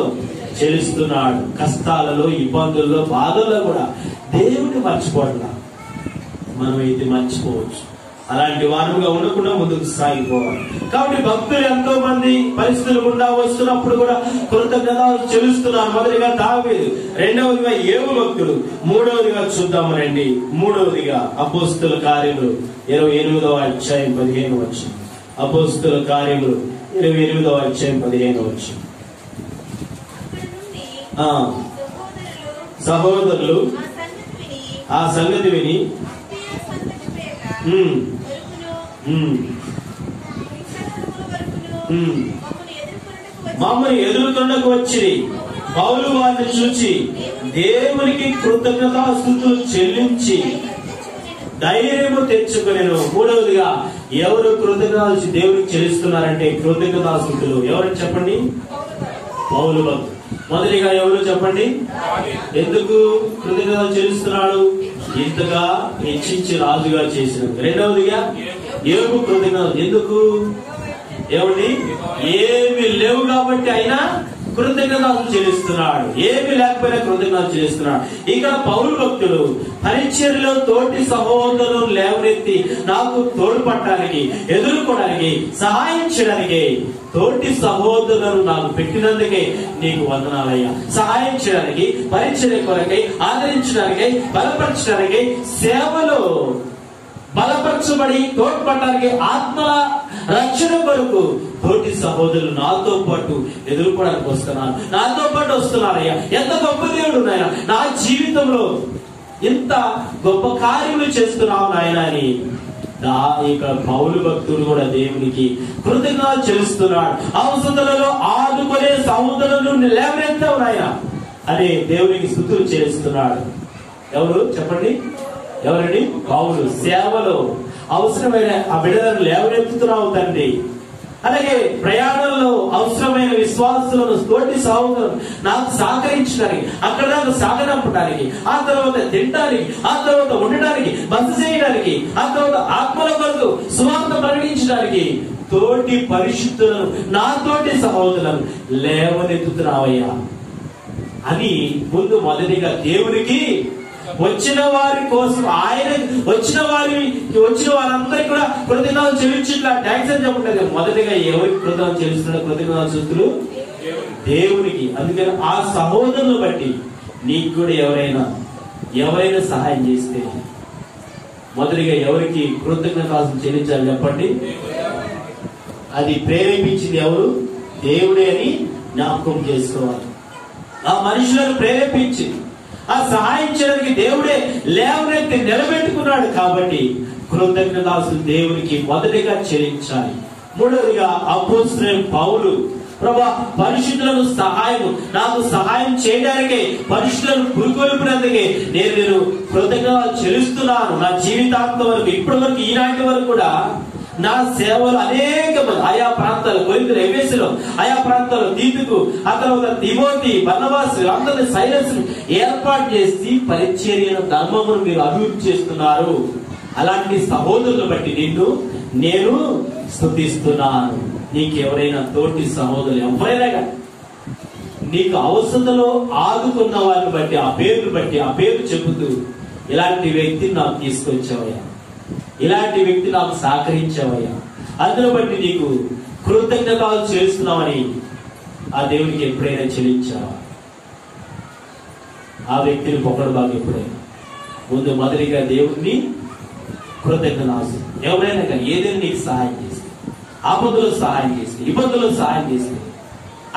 చెల్లిస్తున్నాడు. కష్టాలలో, ఇబ్బందుల్లో, బాధల్లో కూడా దేవుడిని మర్చిపోవట్లా. మనం ఇది మర్చిపోవచ్చు. అలాంటి వారుగా ఉండకుండా ముందుకు సాగిపోవాలి. కాబట్టి భక్తులు ఎంతో మంది పరిస్థితులు గుండా వస్తున్నప్పుడు కూడా కృతజ్ఞతలు చెల్లిస్తున్నారు. మొదటిగా దావీదు, రెండవదిగా యోబు భక్తుడు, మూడవదిగా చూద్దాము రండి. మూడవదిగా అపోస్తుల కార్యములు 28వ అధ్యాయం 15 వచనం. అపోస్తుల కార్యములు 28వ అధ్యాయం 15 వచనం. సహోదరులు ఆ సంగతి విని మమ్మల్ని ఎదుర్కొండకు వచ్చి పౌలు వారిని చూచి దేవునికి కృతజ్ఞతాస్తుతులు చెల్లించి ధైర్యము తెచ్చుకునేను. మూడవదిగా ఎవరు కృతజ్ఞతలు దేవునికి చెల్లిస్తున్నారంటే కృతజ్ఞతాస్తుతులు ఎవరు చెప్పండి? పౌలు భక్తుడు. మొదటిగా ఎవరు చెప్పండి? ఎందుకు కృతజ్ఞతలు చెల్లిస్తున్నాడు? ఇంతగా హెచ్చించి రాజుగా చేసిన. రెండవదిగా యోబు కృతజ్ఞతలు ఎందుకు? ఏమండి? ఏమి లేవు కాబట్టి అయినా కృతజ్ఞతలు చెల్లిస్తున్నాడు. ఏమి లేకపోయినా కృతజ్ఞతలు చెల్లిస్తున్నాడు. ఇక్కడ పౌలు భక్తుడు పరిచర్యలో తోటి సహోదరులను లేవనెత్తి నాకు తోడ్పడటానికి, ఎదుర్కోవడానికి, సహాయం చేయడానికి, తోటి సహోదరులను నాకు పెట్టినందుకే నీకు వందనాలయ్యా. సహాయం చేయడానికి, పరిచర్య కొరకై, ఆదరించడానికి, బలపరచడానికి, సేవలో బలపరచబడి తోడ్పడటానికి, ఆత్మల రక్షణ కొరకు తోటి సహోదరులు నాతో పాటు ఎదుర్కోవడానికి వస్తున్నారు, నాతో పాటు వస్తున్నారయ్యా. ఎంత గొప్ప దేవుడు నాయన, నా జీవితంలో ఎంత గొప్ప కార్యములు చేస్తున్నావు నాయన అని ఇక్కడ పౌలు భక్తుడు కూడా దేవునికి కృతజ్ఞతలు చెల్లిస్తున్నాడు. అవసరాలలో ఆదుకునే సహోదరులను లేవనెత్తావు నాయన అని దేవునికి స్తుతులు చెల్లిస్తున్నాడు. ఎవరు చెప్పండి? ఎవరండి? పౌలు. సేవలో అవసరమైన ఆ బిడ్డలను లేవనెత్తుతున్నావు తండ్రి. అలాగే ప్రయాణంలో అవసరమైన విశ్వాసులను తోటి సహోదరులు నాకు సహకరించడానికి, అక్కడ నాకు సాగనంపడానికి, ఆ తర్వాత తినడానికి, ఆ తర్వాత ఉండడానికి, బస చేయడానికి, ఆ తర్వాత ఆత్మల కొరకు సువార్త ప్రకటించడానికి తోటి పరిశుద్ధులను, నా తోటి సహోదరులను లేవనెత్తుతున్నావయ్యా అని ముందు మొదటిగా దేవునికి వచ్చిన వారి కోసం, ఆయన వచ్చిన వారందరికీ కూడా కృతజ్ఞతలు చెల్లించట్లా ట్యాక్స్ అని చెప్పట్లేదు. మొదటిగా ఎవరికి కృతజ్ఞతలు చెల్లిస్తున్నాడు? కృతజ్ఞతాస్తుతులు దేవునికి. అందుకని ఆ సహోదరులను బట్టి నీకు కూడా ఎవరైనా సహాయం చేస్తే మొదటిగా ఎవరికి కృతజ్ఞతాస్తుతులు చెల్లించాలి చెప్పండి? అది ప్రేరేపించింది ఎవరు? దేవుడే అని జ్ఞాపకం చేసుకోవాలి. ఆ మనుషులను ప్రేరేపించి ఆ సహాయం చేయడానికి దేవుడే లేవనెత్తి నిలబెట్టుకున్నాడు. కాబట్టి కృతజ్ఞతాస్తుతులు దేవునికి మొదటిగా చెల్లించాలి. మూడవదిగా అపోస్తలుడైన పౌలు, ప్రభా పరిశుద్ధులకు నాకు సహాయం చేయడానికే, పరిశుద్ధులను పురుకొల్పినందుకే నేను కృతజ్ఞతలు చెల్లిస్తున్నాను. నా జీవితాంతం వరకు, ఇప్పటి వరకు, ఈనాటి వరకు కూడా నా సేవలు అనేక మంది ఆయా ప్రాంతాలు, కొరింథీయులు, ఎఫెసులో, ఆయా ప్రాంతాల్లో తీతుకు, ఆ తర్వాత తిమోతి, బర్నబాసు, అందరిని సైలస్ ఏర్పాటు చేసి పరిచర్య ధర్మమును మీరు అభివృద్ధి చేస్తున్నారు. అలాంటి సహోదరులను బట్టి నేను స్తుతిస్తున్నాను. నీకెవరైనా తోటి సహోదరులు ఎవరైనా కానీ నీకు అవసరతలో ఆదుకున్న వారిని బట్టి ఆ పేరు చెబుతూ ఇలాంటి వ్యక్తిని నాకు తీసుకొచ్చావయ్యా, ఇలాంటి వ్యక్తి నాకు సహకరించావయ్యా, అందులో బట్టి నీకు కృతజ్ఞతలు చేస్తున్నామని ఆ దేవునికి ఎప్పుడైనా చెల్లించావా? ఆ వ్యక్తిని పొగడు బాగా ఎప్పుడైనా ముందు మొదటిగా దేవుడిని కృతజ్ఞత. ఎవరైనా కానీ ఏదైనా నీకు సహాయం చేస్తే, ఆపదలో సహాయం చేస్తే, ఇబ్బందుల్లో సహాయం చేస్తే,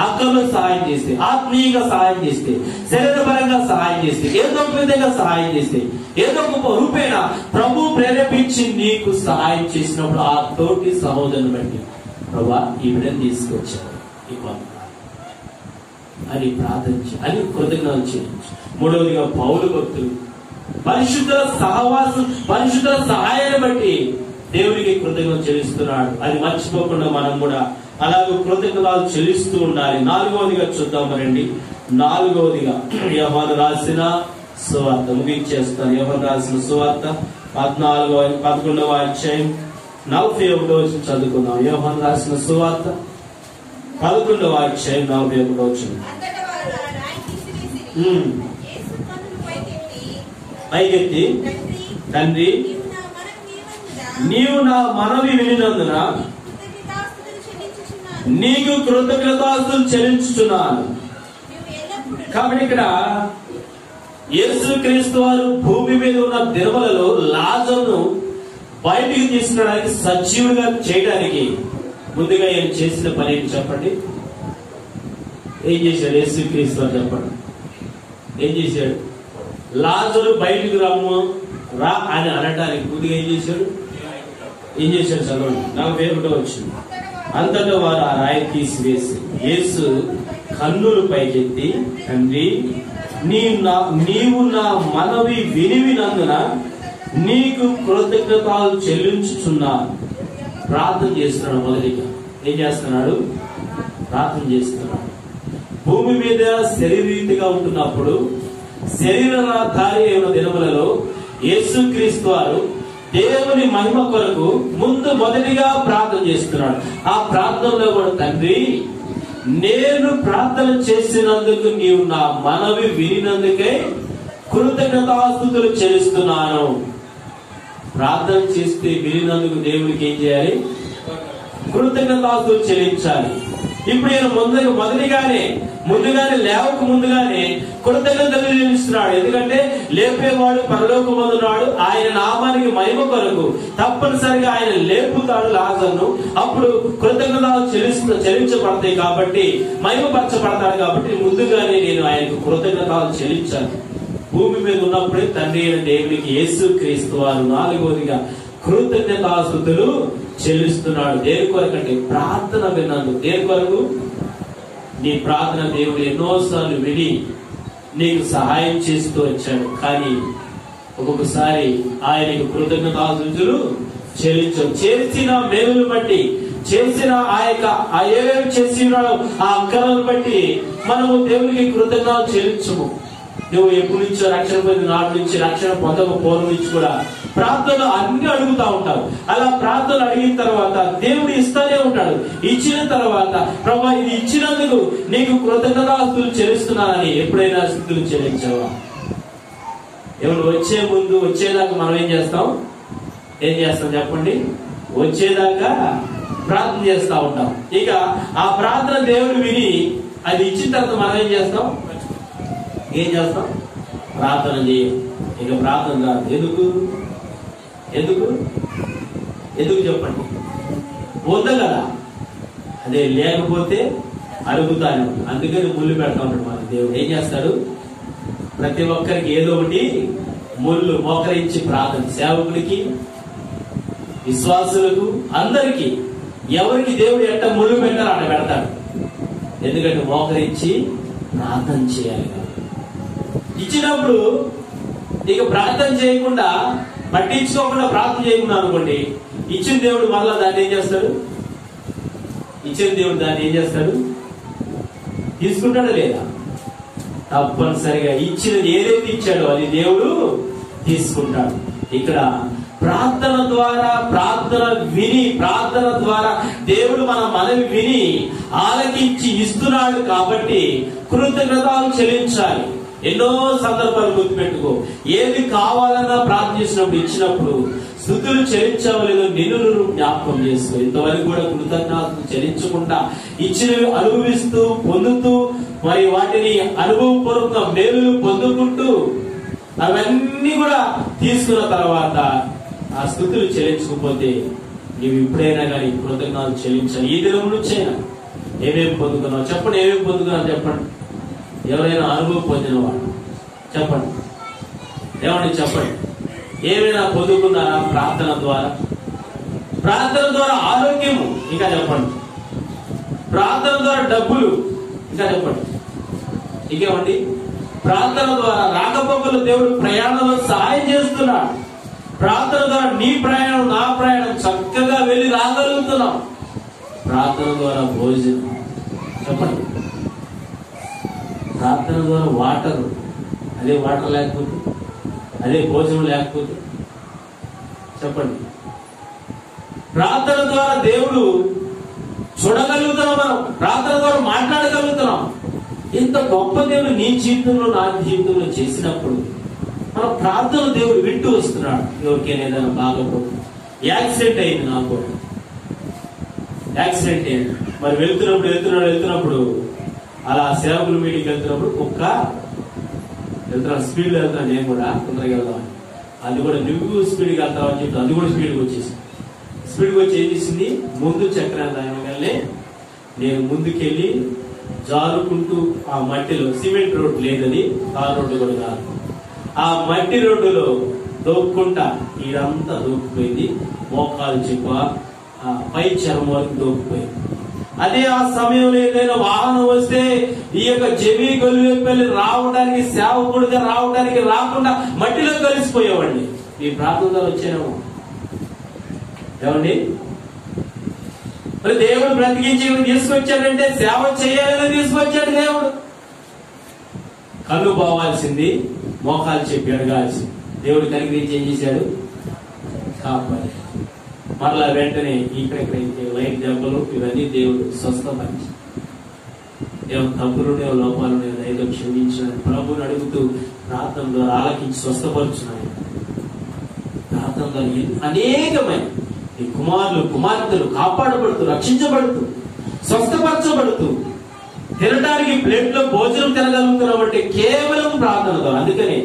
అక్కల్లో సహాయం చేస్తే, ఆత్మీయంగా సహాయం చేస్తే, శరీరపరంగా సహాయం చేస్తే, ఏదో ఒక విధంగా సహాయం చేస్తే, ఏదో ఒక రూపేణ ప్రభు ప్రేరేపించి నీకు సహాయం చేసినప్పుడు ఆ తోటి సహోదరుని బట్టి ప్రభా ఈ బిడ్డను తీసుకొచ్చారు అని ప్రార్థించి అని కృతజ్ఞతలు చెల్లించు. మూడవదిగా పౌలు భక్తులు పరిశుద్ధుల సహవాసం, పరిశుద్ధుల సహాయాన్ని బట్టి దేవునికి కృతజ్ఞత చెల్లిస్తున్నాడు. అది మర్చిపోకుండా మనం కూడా అలాగే కృతజ్ఞతలు చెల్లిస్తూ ఉండాలి. నాలుగవదిగా చూద్దాం రండి. నాలుగవదిగా యోహాను రాసిన సువార్త ముగించేస్తాను. యోహాను రాసిన సువార్త 11వ అధ్యాయం 41వ వచనం చదువుకుందాం. యోహాను రాసిన సువార్త 11వ అధ్యాయం 41వ వచనం. పైకెత్తి, తండ్రి నీవు నా మనవి వినినందున నీకు కృతజ్ఞతాస్తులు చెల్లించుచున్నాను. కాబట్టి ఇక్కడ యేసుక్రీస్తు వారు భూమి మీద ఉన్న దినములలో లాజరును బయటికి తీసుకురావడానికి, సజీవుడిగా చేయడానికి ముందుగా ఆయన చేసిన పని ఏంటి చెప్పండి? ఏం చేశాడు యేసుక్రీస్తు వారు? చెప్పండి, ఏం చేశాడు? లాజరు బయటికి రమ్ము రా అని అనడానికి ముందుగా ఏం చేశాడు? చదవండి. 41వ వచ్చింది. అంతటా వారు ఆ రాయి తీసివేసి యేసు కన్నులు పైకెత్తి, తండ్రి నీవు నా మనవి వినినందున నీకు కృతజ్ఞతలు చెల్లించుచున్నాను. ప్రార్థన చేస్తున్నాడు. మొదటిగా ఏం చేస్తున్నాడు? ప్రార్థన చేస్తున్నాడు. భూమి మీద శరీరీతిగా ఉంటున్నప్పుడు, శరీరధారి అయిన దినములలో యేసుక్రీస్తు వారు దేవుని మహిమ కొరకు ముందు మొదటిగా ప్రార్థన చేస్తున్నాడు. ఆ ప్రార్థనలో కూడా తండ్రి నేను ప్రార్థన చేసినందుకు నీవు నా మనవి వినినందుకే కృతజ్ఞతాస్తుతులు చెల్లిస్తున్నాను. ప్రార్థన చేస్తే వినినందుకు దేవుడికి ఏం చేయాలి? కృతజ్ఞతాస్తుతులు చెల్లించాలి. ఇప్పుడు ఈయన ముందుగానే లేవక ముందుగానే కృతజ్ఞతలు చెల్లిస్తున్నాడు. ఎందుకంటే లేపేవాడు పరలోకమందున్నాడు. ఆయన నామానికి మహిమ కొరకు తప్పనిసరిగా ఆయన లేపుతాడు లాజరును. అప్పుడు కృతజ్ఞతలు చెల్లించబడతాయి కాబట్టి, మహిమపరచబడతాడు కాబట్టి ముందుగానే నేను ఆయనకు కృతజ్ఞతలు చెల్లించాను. భూమి మీద ఉన్నప్పుడే తండ్రి అయిన దేవునికి యేసుక్రీస్తు వారు నాలుగవదిగా కృతజ్ఞతాస్తుతులు చెల్లిస్తున్నాడు. దేని కొరకంటే ప్రార్థన విన్నందుకు. దేని కొరకు? నీ ప్రార్థన దేవుడు ఎన్నోసార్లు విని నీకు సహాయం చేస్తూ వచ్చాడు. కానీ ఒక్కొక్కసారి ఆయనకు కృతజ్ఞతాస్తుతులు చేసిన మేలును బట్టి, చేసిన ఏమేమి చేసినాడో ఆ అక్కలను బట్టి మనము దేవునికి కృతజ్ఞతలు చెల్లించము. నువ్వు ఎప్పటి నుంచో రక్షణ పొందిన నాటి నుంచి, రక్షణ పొందకపోవడం నుంచి కూడా ప్రార్థనలు అన్ని అడుగుతా ఉంటావు. అలా ప్రార్థనలు అడిగిన తర్వాత దేవుడు ఇస్తానే ఉంటాడు. ఇచ్చిన తర్వాత ప్రభా ఇది ఇచ్చినందుకు నీకు కృతజ్ఞతాస్తుతులు చెల్లిస్తున్నానని ఎప్పుడైనా స్థుతులు చెల్లించావా? ఎవరు వచ్చేదాకా మనం ఏం చేస్తాం చెప్పండి? వచ్చేదాకా ప్రార్థన చేస్తా ఉంటాం. ఇక ఆ ప్రార్థన దేవుడు విని అది ఇచ్చిన తర్వాత మనం ఏం చేస్తాం? ప్రార్థన చేయం. ఇక ప్రార్థన కాదు. ఎందుకు చెప్పండి? వద్ద కదా, అదే లేకపోతే అడుగుతాను. అందుకని ముళ్ళు పెడతా ఉంటాడు మన దేవుడు. ఏం చేస్తాడు? ప్రతి ఒక్కరికి ఏదో ఒకటి ముళ్ళు మోకరించి ప్రార్థన, సేవకుడికి, విశ్వాసులకు, అందరికీ ఎవరికి దేవుడు ఎట్ట ముళ్ళు పెట్టారో అట్ట పెడతాడు. ఎందుకంటే మోకరించి ప్రార్థన చేయాలి. ఇచ్చినప్పుడు ఇక ప్రార్థన చేయకుండా, పట్టించుకోకుండా ప్రార్థన చేయకుండా అనుకోండి, ఇచ్చిన దేవుడు మళ్ళా దాన్ని ఏం చేస్తాడు? తీసుకుంటాడా లేదా? తప్పనిసరిగా ఇచ్చినది ఏదైతే ఇచ్చాడో అది దేవుడు తీసుకుంటాడు. ఇక్కడ ప్రార్థన ద్వారా దేవుడు మన మనవి విని ఆలకించి ఇస్తున్నాడు కాబట్టి కృతజ్ఞతలు చెల్లించాలి. ఎన్నో సందర్భాలు గుర్తుపెట్టుకో. ఏది కావాలన్నా ప్రార్థించినప్పుడు ఇచ్చినప్పుడు స్తుతులు చెల్లించవలేదో నిన్ను జ్ఞాపకం చేసుకో. ఇంతవరకు కూడా కృతజ్ఞతలు చెల్లించకుండా ఇచ్చినవి అనుభవిస్తూ పొందుతూ మరి వాటిని అనుభవపూర్వక మేలులు పొందుకుంటూ అవన్నీ కూడా తీసుకున్న తర్వాత ఆ స్తుతులు చెల్లించకపోతే నీవు ఇప్పుడైనా కానీ కృతజ్ఞతలు చెల్లించాలి. ఈ దినం నుంచైనా ఏమేమి పొందుకున్నావు చెప్పండి. ఏమేమి పొందుకున్నావు చెప్పండి. ఎవరైనా అనుభవం పొందినవాడు చెప్పండి. ఏమని చెప్పండి. ఏమైనా పొందుకున్నారా ప్రార్థన ద్వారా? ప్రార్థన ద్వారా ఆరోగ్యము ఇంకా చెప్పండి. ప్రార్థన ద్వారా డబ్బులు ఇంకా చెప్పండి. ఇంకేమండి? ప్రార్థన ద్వారా రాకపోకలు దేవుడు ప్రయాణంలో సహాయం చేస్తున్నాడు. ప్రార్థన ద్వారా నీ ప్రయాణం నా ప్రయాణం చక్కగా వెళ్ళి రాగలుగుతున్నాం. ప్రార్థన ద్వారా భోజనం చెప్పండి. ప్రార్థన ద్వారా వాటర్, అదే వాటర్ లేకపోతే, అదే భోజనం లేకపోతే చెప్పండి. ప్రార్థన ద్వారా దేవుడు చూడగలుగుతున్నాం, మనం ప్రార్థన ద్వారా మాట్లాడగలుగుతున్నాం. ఇంత గొప్ప దేవుడు నీ జీవితంలో నా జీవితంలో చేసినప్పుడు మన ప్రార్థన దేవుడు వింటూ వస్తున్నాడు. ఎవరికైనా ఏదైనా బాగపోతుంది. యాక్సిడెంట్ అయింది, నాకు కూడా యాక్సిడెంట్ అయింది. మరి వెళ్తున్నప్పుడు అలా సేవకుల మీటింగ్కి వెళ్తున్నప్పుడు కుక్క వెళ్తున్నాను, స్పీడ్లో వెళ్తున్నాను. నేను కూడా తొందరగా వెళ్దామని, అది కూడా నువ్వు స్పీడ్గా వెళ్తావు అని చెప్పి అది కూడా స్పీడ్గా వచ్చేసింది. స్పీడ్గా వచ్చి ఏం చేసింది, ముందు చక్రాన్ని దానివల్లే నేను ముందుకెళ్ళి జారుకుంటూ ఆ మట్టిలో, సిమెంట్ రోడ్డు లేదని తార్ రోడ్డు కూడా కాదు, ఆ మట్టి రోడ్డులో దోక్కుంటా ఇదంతా దోక్కుపోయింది. మోకాలు చిప్ప పై చర్మం వరకు దోక్కుపోయింది. అదే ఆ సమయంలో ఏదైనా వాహనం వస్తే ఈ యొక్క జమీ గొల్లుపల్లి రావడానికి, సేవకుడిగా రావడానికి రాకుండా మట్టిలో కలిసిపోయేవాడిని. ఈ ప్రార్థనలో వచ్చాను ఏమండి. మరి దేవుడు బ్రతికించి తీసుకొచ్చాడంటే సేవ చేయాలని తీసుకొచ్చాడు దేవుడు. కళ్ళు పోవాల్సింది, మోకాలు చెప్పి అడగాల్సింది. దేవుడు కనికరించి ఏం చేశాడు, కాపాడు. మరలా వెంటనే ఇక్కడ లైట్ దెబ్బలు ఇవన్నీ దేవుడు స్వస్థపరిచి, ఏమైనా తప్పులునే లోపాలు దయతో క్షమించిన ప్రభుని అడుగుతూ ప్రార్థన ద్వారా ఆలకించి స్వస్థపరుచున్నాయి. ప్రార్థన ద్వారా అనేకమైన ఈ కుమారులు కుమార్తెలు కాపాడబడుతూ, రక్షించబడుతూ, స్వస్థపరచబడుతూ, తినడానికి ప్లేట్లో భోజనం తినగలుగుతున్నామంటే కేవలం ప్రార్థన ద్వారా. అందుకని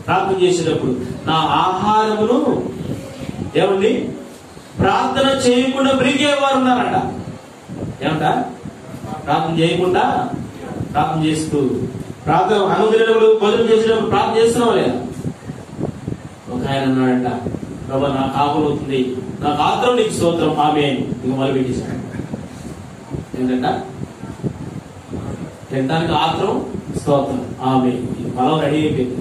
ప్రార్థన చేసేటప్పుడు నా ఆహారమును ఏమండి ప్రార్థన చేయకుండా బ్రిగేవారు ఉన్నారట. ఏమంట? ప్రార్థన చేయకుండా ప్రార్థన చేస్తూ, ప్రార్థన అనుగ్రహములు భోజనం చేసేటప్పుడు ప్రార్థన చేస్తున్నావు లేదా? ఒక ఆయన అన్నాడట, ప్రభా నాకు ఆకలి అవుతుంది, నాకు ఆత్రం నీకు స్తోత్రం ఆమె ఇంక మొదలు పెట్టేశాడు. ఏంటంట? తినడానికి ఆత్రం స్తోత్రం ఆమె పొలం రెడీ అయిపోయింది.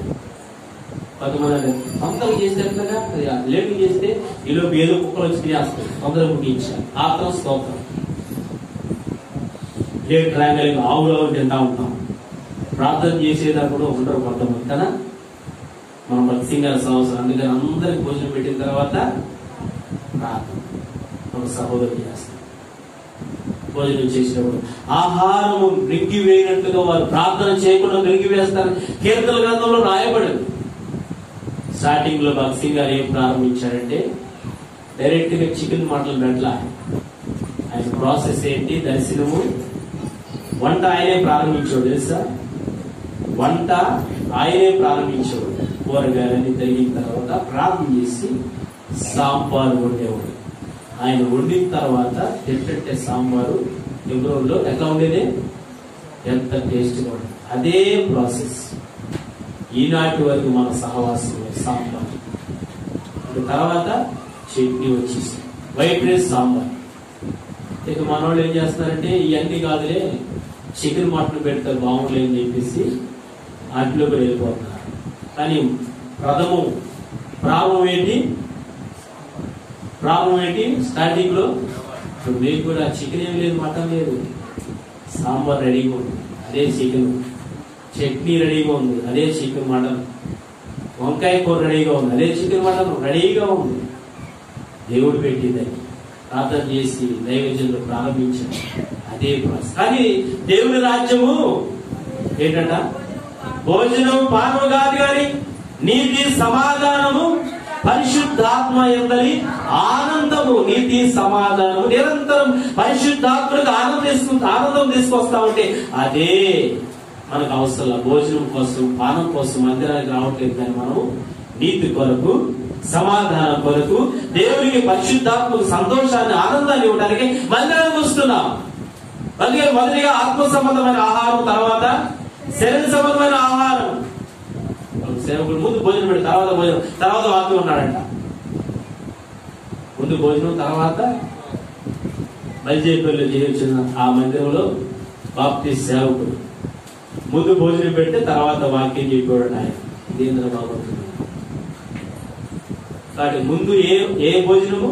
కొంతమంది తొందరగా చేసేట్లుగా లేటు చేస్తే ఈలో ఏదో కుక్కలు వచ్చి చేస్తాయి, తొందరగా ముగించాలి. ఆత్రం స్తోత్రం. లేట్ రాగలిగి ఆవులు తింటా ఉంటాం. ప్రార్థన చేసేదాన్ని కూడా ఉండరు కొంతమంది కదా. మనం భక్తిగా సంవత్సరం, అందుకని అందరికి భోజనం పెట్టిన తర్వాత ప్రార్థన మన సహోదరులు చేస్తాం. భోజనం చేసినప్పుడు ఆహారము మృంగివేయినట్లుగా వారు ప్రార్థన చేయకుండా మృంగివేస్తారు. కీర్తన గ్రంథంలో రాయబడింది. స్టార్టింగ్ లో భక్సింగ్ గారు ఏం ప్రారంభించారంటే డైరెక్ట్ గా చికెన్ మటన్ పెట్టలా. ఆయన ప్రాసెస్ ఏంటి, దర్శనము, వంట ఆయనే ప్రారంభించాడు తెలుసా. వంట ఆయనే ప్రారంభించాడు. కూరగాయలన్నీ తరిగిన తర్వాత ప్రార్థన చేసి సాంబారు వండేవాడు. ఆయన వండిన తర్వాత తింటే సాంబారు ఎబ్రోన్లో ఎట్లా ఉండేది, ఎంత టేస్ట్గా ఉండేది. అదే ప్రాసెస్ ఈనాటి వరకు మన సహవాసం. సాంబార్ తర్వాత చట్నీ వచ్చేసి వైట్ రైస్, సాంబార్. ఇక మన వాళ్ళు ఏం చేస్తారంటే ఇవన్నీ కాదులే చికెన్ మటన్ పెడతారు బాగుండలే అని చెప్పేసి వాటిలోకి వెళ్ళిపోతున్నారు. కానీ ప్రారంభం ఏంటి స్టార్టింగ్ లో మీకు కూడా చికెన్ ఏం లేదు, మటన్ లేదు, సాంబార్ రెడీగా ఉంది, అదే చికెన్. చట్నీ రెడీగా ఉంది, అదే చికెన్. మటన్ వంకాయ కూర రెడీగా ఉంది, అదే చికెన్ మటన్ రెడీగా ఉంది. దేవుడు పెట్టిందని ప్రార్థన చేసి దైవజనులు ప్రారంభించారు. అదే ప్రాసెస్. కానీ దేవుని రాజ్యము ఏంటంట? భోజనం పానము కాదు, కానీ నీతి సమాధానము పరిశుద్ధాత్మ యందలి ఆనందము. నీతి సమాధానము నిరంతరం పరిశుద్ధాత్మకు ఆనందం తీసుకొస్తా ఉంటే అదే మనకు అవసరం. భోజనం కోసం పానం కోసం మందిరానికి రావట్లేదు, కానీ మనం నీతి కొరకు సమాధానం కొరకు దేవునికి పరిశుద్ధాత్మకు సంతోషాన్ని ఆనందాన్ని ఇవ్వడానికి మందిరానికి వస్తున్నాం. అందుకే మొదటిగా ఆత్మ సంబంధమైన ఆహారం, తర్వాత శరీర సంబంధమైన ఆహారం. సేవకుడు ముందు భోజనం పెట్టి తర్వాత వాక్యం ఉన్నాడంట. ముందు భోజనం, తర్వాత బలిజేపల్లి చేయించిన ఆ మందిరంలో బాప్టిస్ట్ సేవకుడు ముందు భోజనం పెడితే తర్వాత వాక్యం చెప్పాడు ఆయన. దేంద్ర బాబు కాబట్టి ముందు ఏ భోజనము?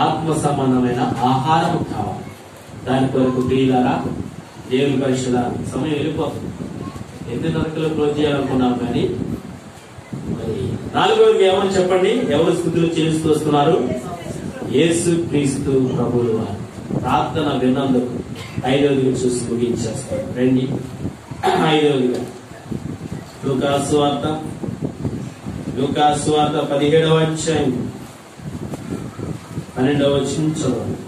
ఆత్మ సంబంధమైన ఆహారం కావాలి. దాని కొరకు ప్రియులారా, దేవుని పరిశుద్ధ సమయం వెళ్ళిపోతుంది. 8:30 క్లోజ్ చేయాలనుకున్నాం, కానీ మరి 4వది ఏమని చెప్పండి? ఎవరు స్థుతులు చెల్లిస్తూ వస్తున్నారు? యేసు క్రీస్తు ప్రభువుల వారు. ప్రార్థన విన్నందుకు 5వదిగా చూసి ముగించేస్తాం. రండి. 5వదిగా లూకాసు వార్త 17వ అధ్యాయం 12వ వచనం చదవండి.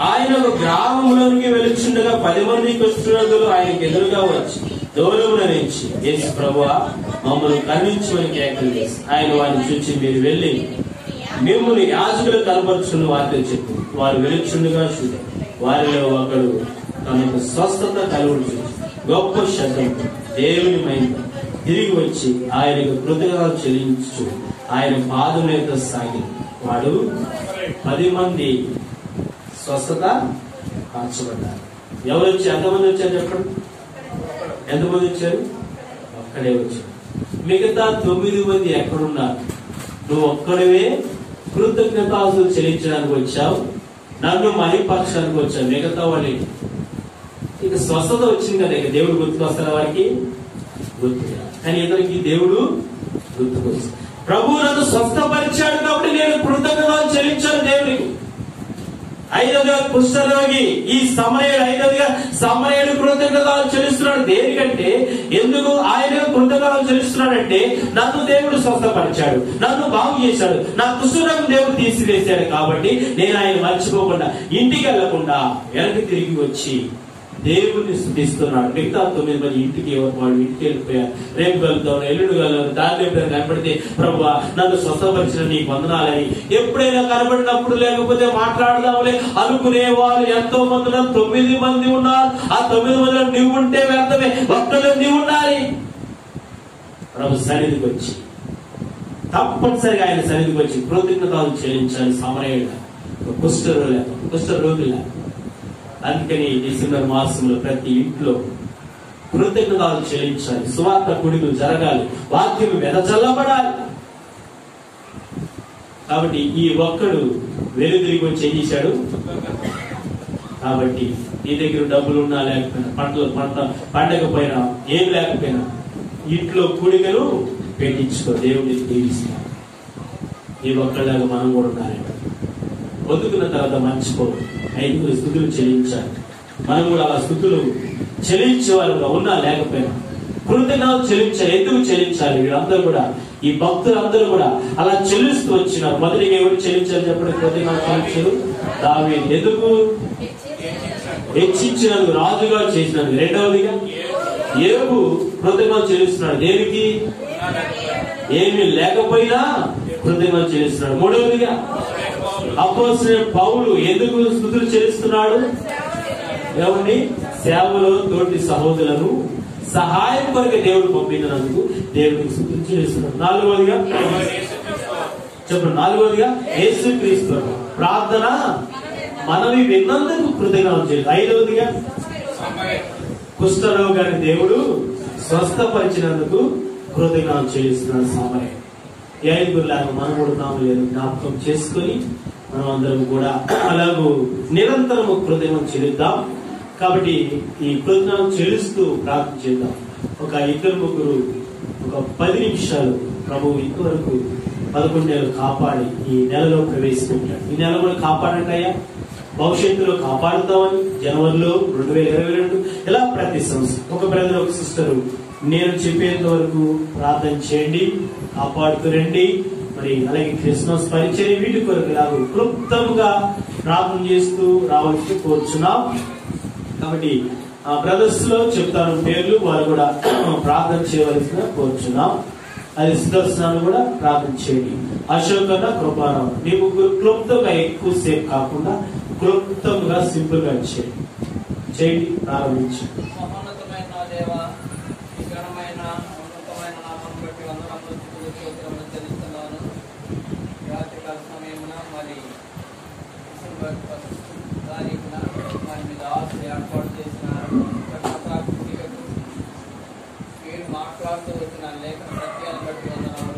ఆయన ఒక గ్రామంలోనికి వెలుచుండగా 10 మంది కుష్ఠరోగులు ఆయనకు ఎదురుగా వచ్చి దూరమున నుంచి, యేసు ప్రభువా, మమ్మల్ని కరుణించమని కేకలు వేసి ఆయన వారిని చూచి, మీరు వెళ్ళి మిమ్మల్ని యాజకులు కనపరుచుకున్న వారితో చెప్పు. వారు వెలుచుండగా చూడు, వారిలో ఒకడు తనకు స్వస్థత కలుగుడు గొప్ప శబ్దం దేవుని మహిమ తిరిగి వచ్చి ఆయనకు కృతజ్ఞతలు చెల్లించు ఆయన పాదములతో సాగి వాడు 10 మంది స్వస్థత మార్చబడ్డారు. ఎవరు వచ్చి ఎంతమంది వచ్చారు చెప్పండి? ఎంతమంది వచ్చారు? ఒక్కడే వచ్చారు. మిగతా 9 మంది ఎక్కడున్నారు? నువ్వు ఒక్కడవే కృతజ్ఞతాస్తులు చెల్లించడానికి వచ్చావు, నన్ను మహిమపరచడానికి వచ్చావు. మిగతా వాళ్ళు ఇక స్వస్థత వచ్చింది కదా, ఇక దేవుడు గుర్తుకొస్తాడు వారికి? గుర్తుగా. కానీ ఇతనికి దేవుడు గుర్తుకొస్తాడు. ప్రభువు నన్ను స్వస్థపరిచాడు కాబట్టి నేను కృతజ్ఞతలు చెల్లించాను దేవునికి. 5వదిగా కుష్ఠరోగి ఈ సమరయుడు కృతజ్ఞతలు చెల్లిస్తున్నాడు. దేనికంటే, ఎందుకు ఆయన కృతజ్ఞతలు చెల్లిస్తున్నాడంటే, నన్ను దేవుడు స్వస్థపరిచాడు, నన్ను బాగు చేశాడు, నా కుష్ఠరోగం దేవుడు తీసివేశాడు. కాబట్టి నేను ఆయన మర్చిపోకుండా, ఇంటికి వెళ్లకుండా వెనక్కి తిరిగి వచ్చి దేవుడిని స్తుతిస్తున్నాడు. మిగతా 9 మంది ఇంటికి వాళ్ళు ఇంటికి వెళ్ళిపోయారు. రేపు వెళ్తాను, ఎల్లుడు వెళ్ళాను, దాని ఎప్పుడైనా కనపడితే ప్రభువా నన్ను స్వస్థపరిచిన నీకు వందనాలని ఎప్పుడైనా కనబడినప్పుడు, లేకపోతే మాట్లాడదాంలే అనుకునే వాళ్ళు ఎంతో మంది ఉన్నారు. 9 మంది ఉన్నారు. ఆ 9 మందిలో నువ్వు ఉంటే వ్యర్థమే, ఒక్కలో నువ్వు ఉండాలి. ప్రభు సన్నిధికి వచ్చి తప్పనిసరిగా ఆయన సన్నిధికి వచ్చి కృతజ్ఞతలు చెల్లించాలి. సమరయుడుగా కుష్ఠరోగులా. అందుకని డిసెంబర్ మాసంలో ప్రతి ఇంట్లో కృతజ్ఞతలు చెల్లించాలి. సువార్త కుడిలు జరగాలి, వాక్యం వెదజల్లబడాలి. కాబట్టి ఈ ఒక్కడు వెలుదిరిగి వచ్చి ఏం చేశాడు? కాబట్టి నీ దగ్గర డబ్బులు ఉన్నా లేకపోయినా, పంట పండకపోయినా, ఏం లేకపోయినా ఇంట్లో కూడికలు పెట్టించుకో, దేవుడిని దీవిస్తా. ఈ ఒక్కళ్ళగా మనం కూడా ఉండాలి. పొద్దుకున్న తర్వాత మర్చిపో, 5 స్తుతులు చెల్లించాలి. మనం కూడా అలా స్తుతులు చెల్లించే వాళ్ళుగా ఉన్నా లేకపోయినా కృతజ్ఞతలు చెల్లించాలి. ఎందుకు చెల్లించాలి? వీళ్ళందరూ కూడా, ఈ భక్తులందరూ కూడా అలా చెల్లిస్తూ వచ్చినారు. మొదటిగా ఎవరు చెల్లించారు చెప్పండి? కృతజ్ఞతలు చెల్లించారు దావీదు. ఎందుకు? హెచ్చించినందుకు, రాజుగా చేసినందుకు. రెండవదిగా యోబు కృతజ్ఞతలు చెల్లిస్తున్నాడు. దేనికి? ఏమీ లేకపోయినా కృతజ్ఞతలు చెల్లిస్తున్నాడు. మూడవదిగా అపోస్తలుడైన పౌలు ఎందుకు స్తుతులు చెల్లిస్తున్నాడు? ఎవరిని? సేవలో తోటి సహోదరులను సహాయం కొరకు దేవుడు పంపినందుకు దేవుడికి స్తుతులు చెల్లిస్తున్నాడు. నాలుగవదిగా చెప్పండి. నాలుగవదిగా యేసుక్రీస్తు ప్రార్థన మనవి విన్నందుకు కృతజ్ఞతలు చెల్లి. 5వదిగా కుష్ఠరోగాన్ని దేవుడు స్వస్థపరిచినందుకు కృతజ్ఞతలు చెల్లిస్తున్నాడు. సామరే ఈ ఐదుగురులాగా మనం కూడా నామం లేదు జ్ఞాపకం చేసుకుని మనం అందరం కూడా అలాగూ నిరంతరము కృతజ్ఞతలు చెల్లిద్దాం. కాబట్టి ఈ కృతజ్ఞతలు చెల్లిస్తూ ప్రార్థన చేద్దాం. ఒక ఇద్దరు ముగ్గురు ఒక 10 నిమిషాలు ప్రభు ఇంతవరకు 11 నెలలు కాపాడి ఈ నెలలో ప్రవేశపెట్టాడు. ఈ నెల కూడా కాపాడంటాయా, భవిష్యత్తులో కాపాడుతామని జనవరిలో 2022 ఇలా ప్రతి సంవత్సరం ఒక బ్రదర్ ఒక సిస్టర్ నేను చెప్పేంత వరకు ప్రార్థన చేయండి, కాపాడుతూ రండి. మరి అలాగే క్రిస్మస్ పరిచయం వీటి కొరకు ఇలాగ క్లుప్తంగా ప్రార్థన చేస్తూ రావాల్సి కోరుచున్నాం. కాబట్టి ఆ బ్రదర్స్ లో చెప్తాను పేర్లు, వారు కూడా ప్రార్థన చేయవలసిన కోరుచున్నాం. అది సుదర్శనాలు కూడా ప్రార్థన చేయండి. అశోక్ అన్న కృపారావు మీ ముగ్గురు క్లుప్తంగా ఎక్కువసేపు కాకుండా క్లుప్తంగా సింపుల్ గా చేయండి. ప్రారంభించండి. ఏర్పాటు చేసిన మాట్లాడుతూ వచ్చిన లేఖన సత్యాన్ని బట్టి వందనాలు.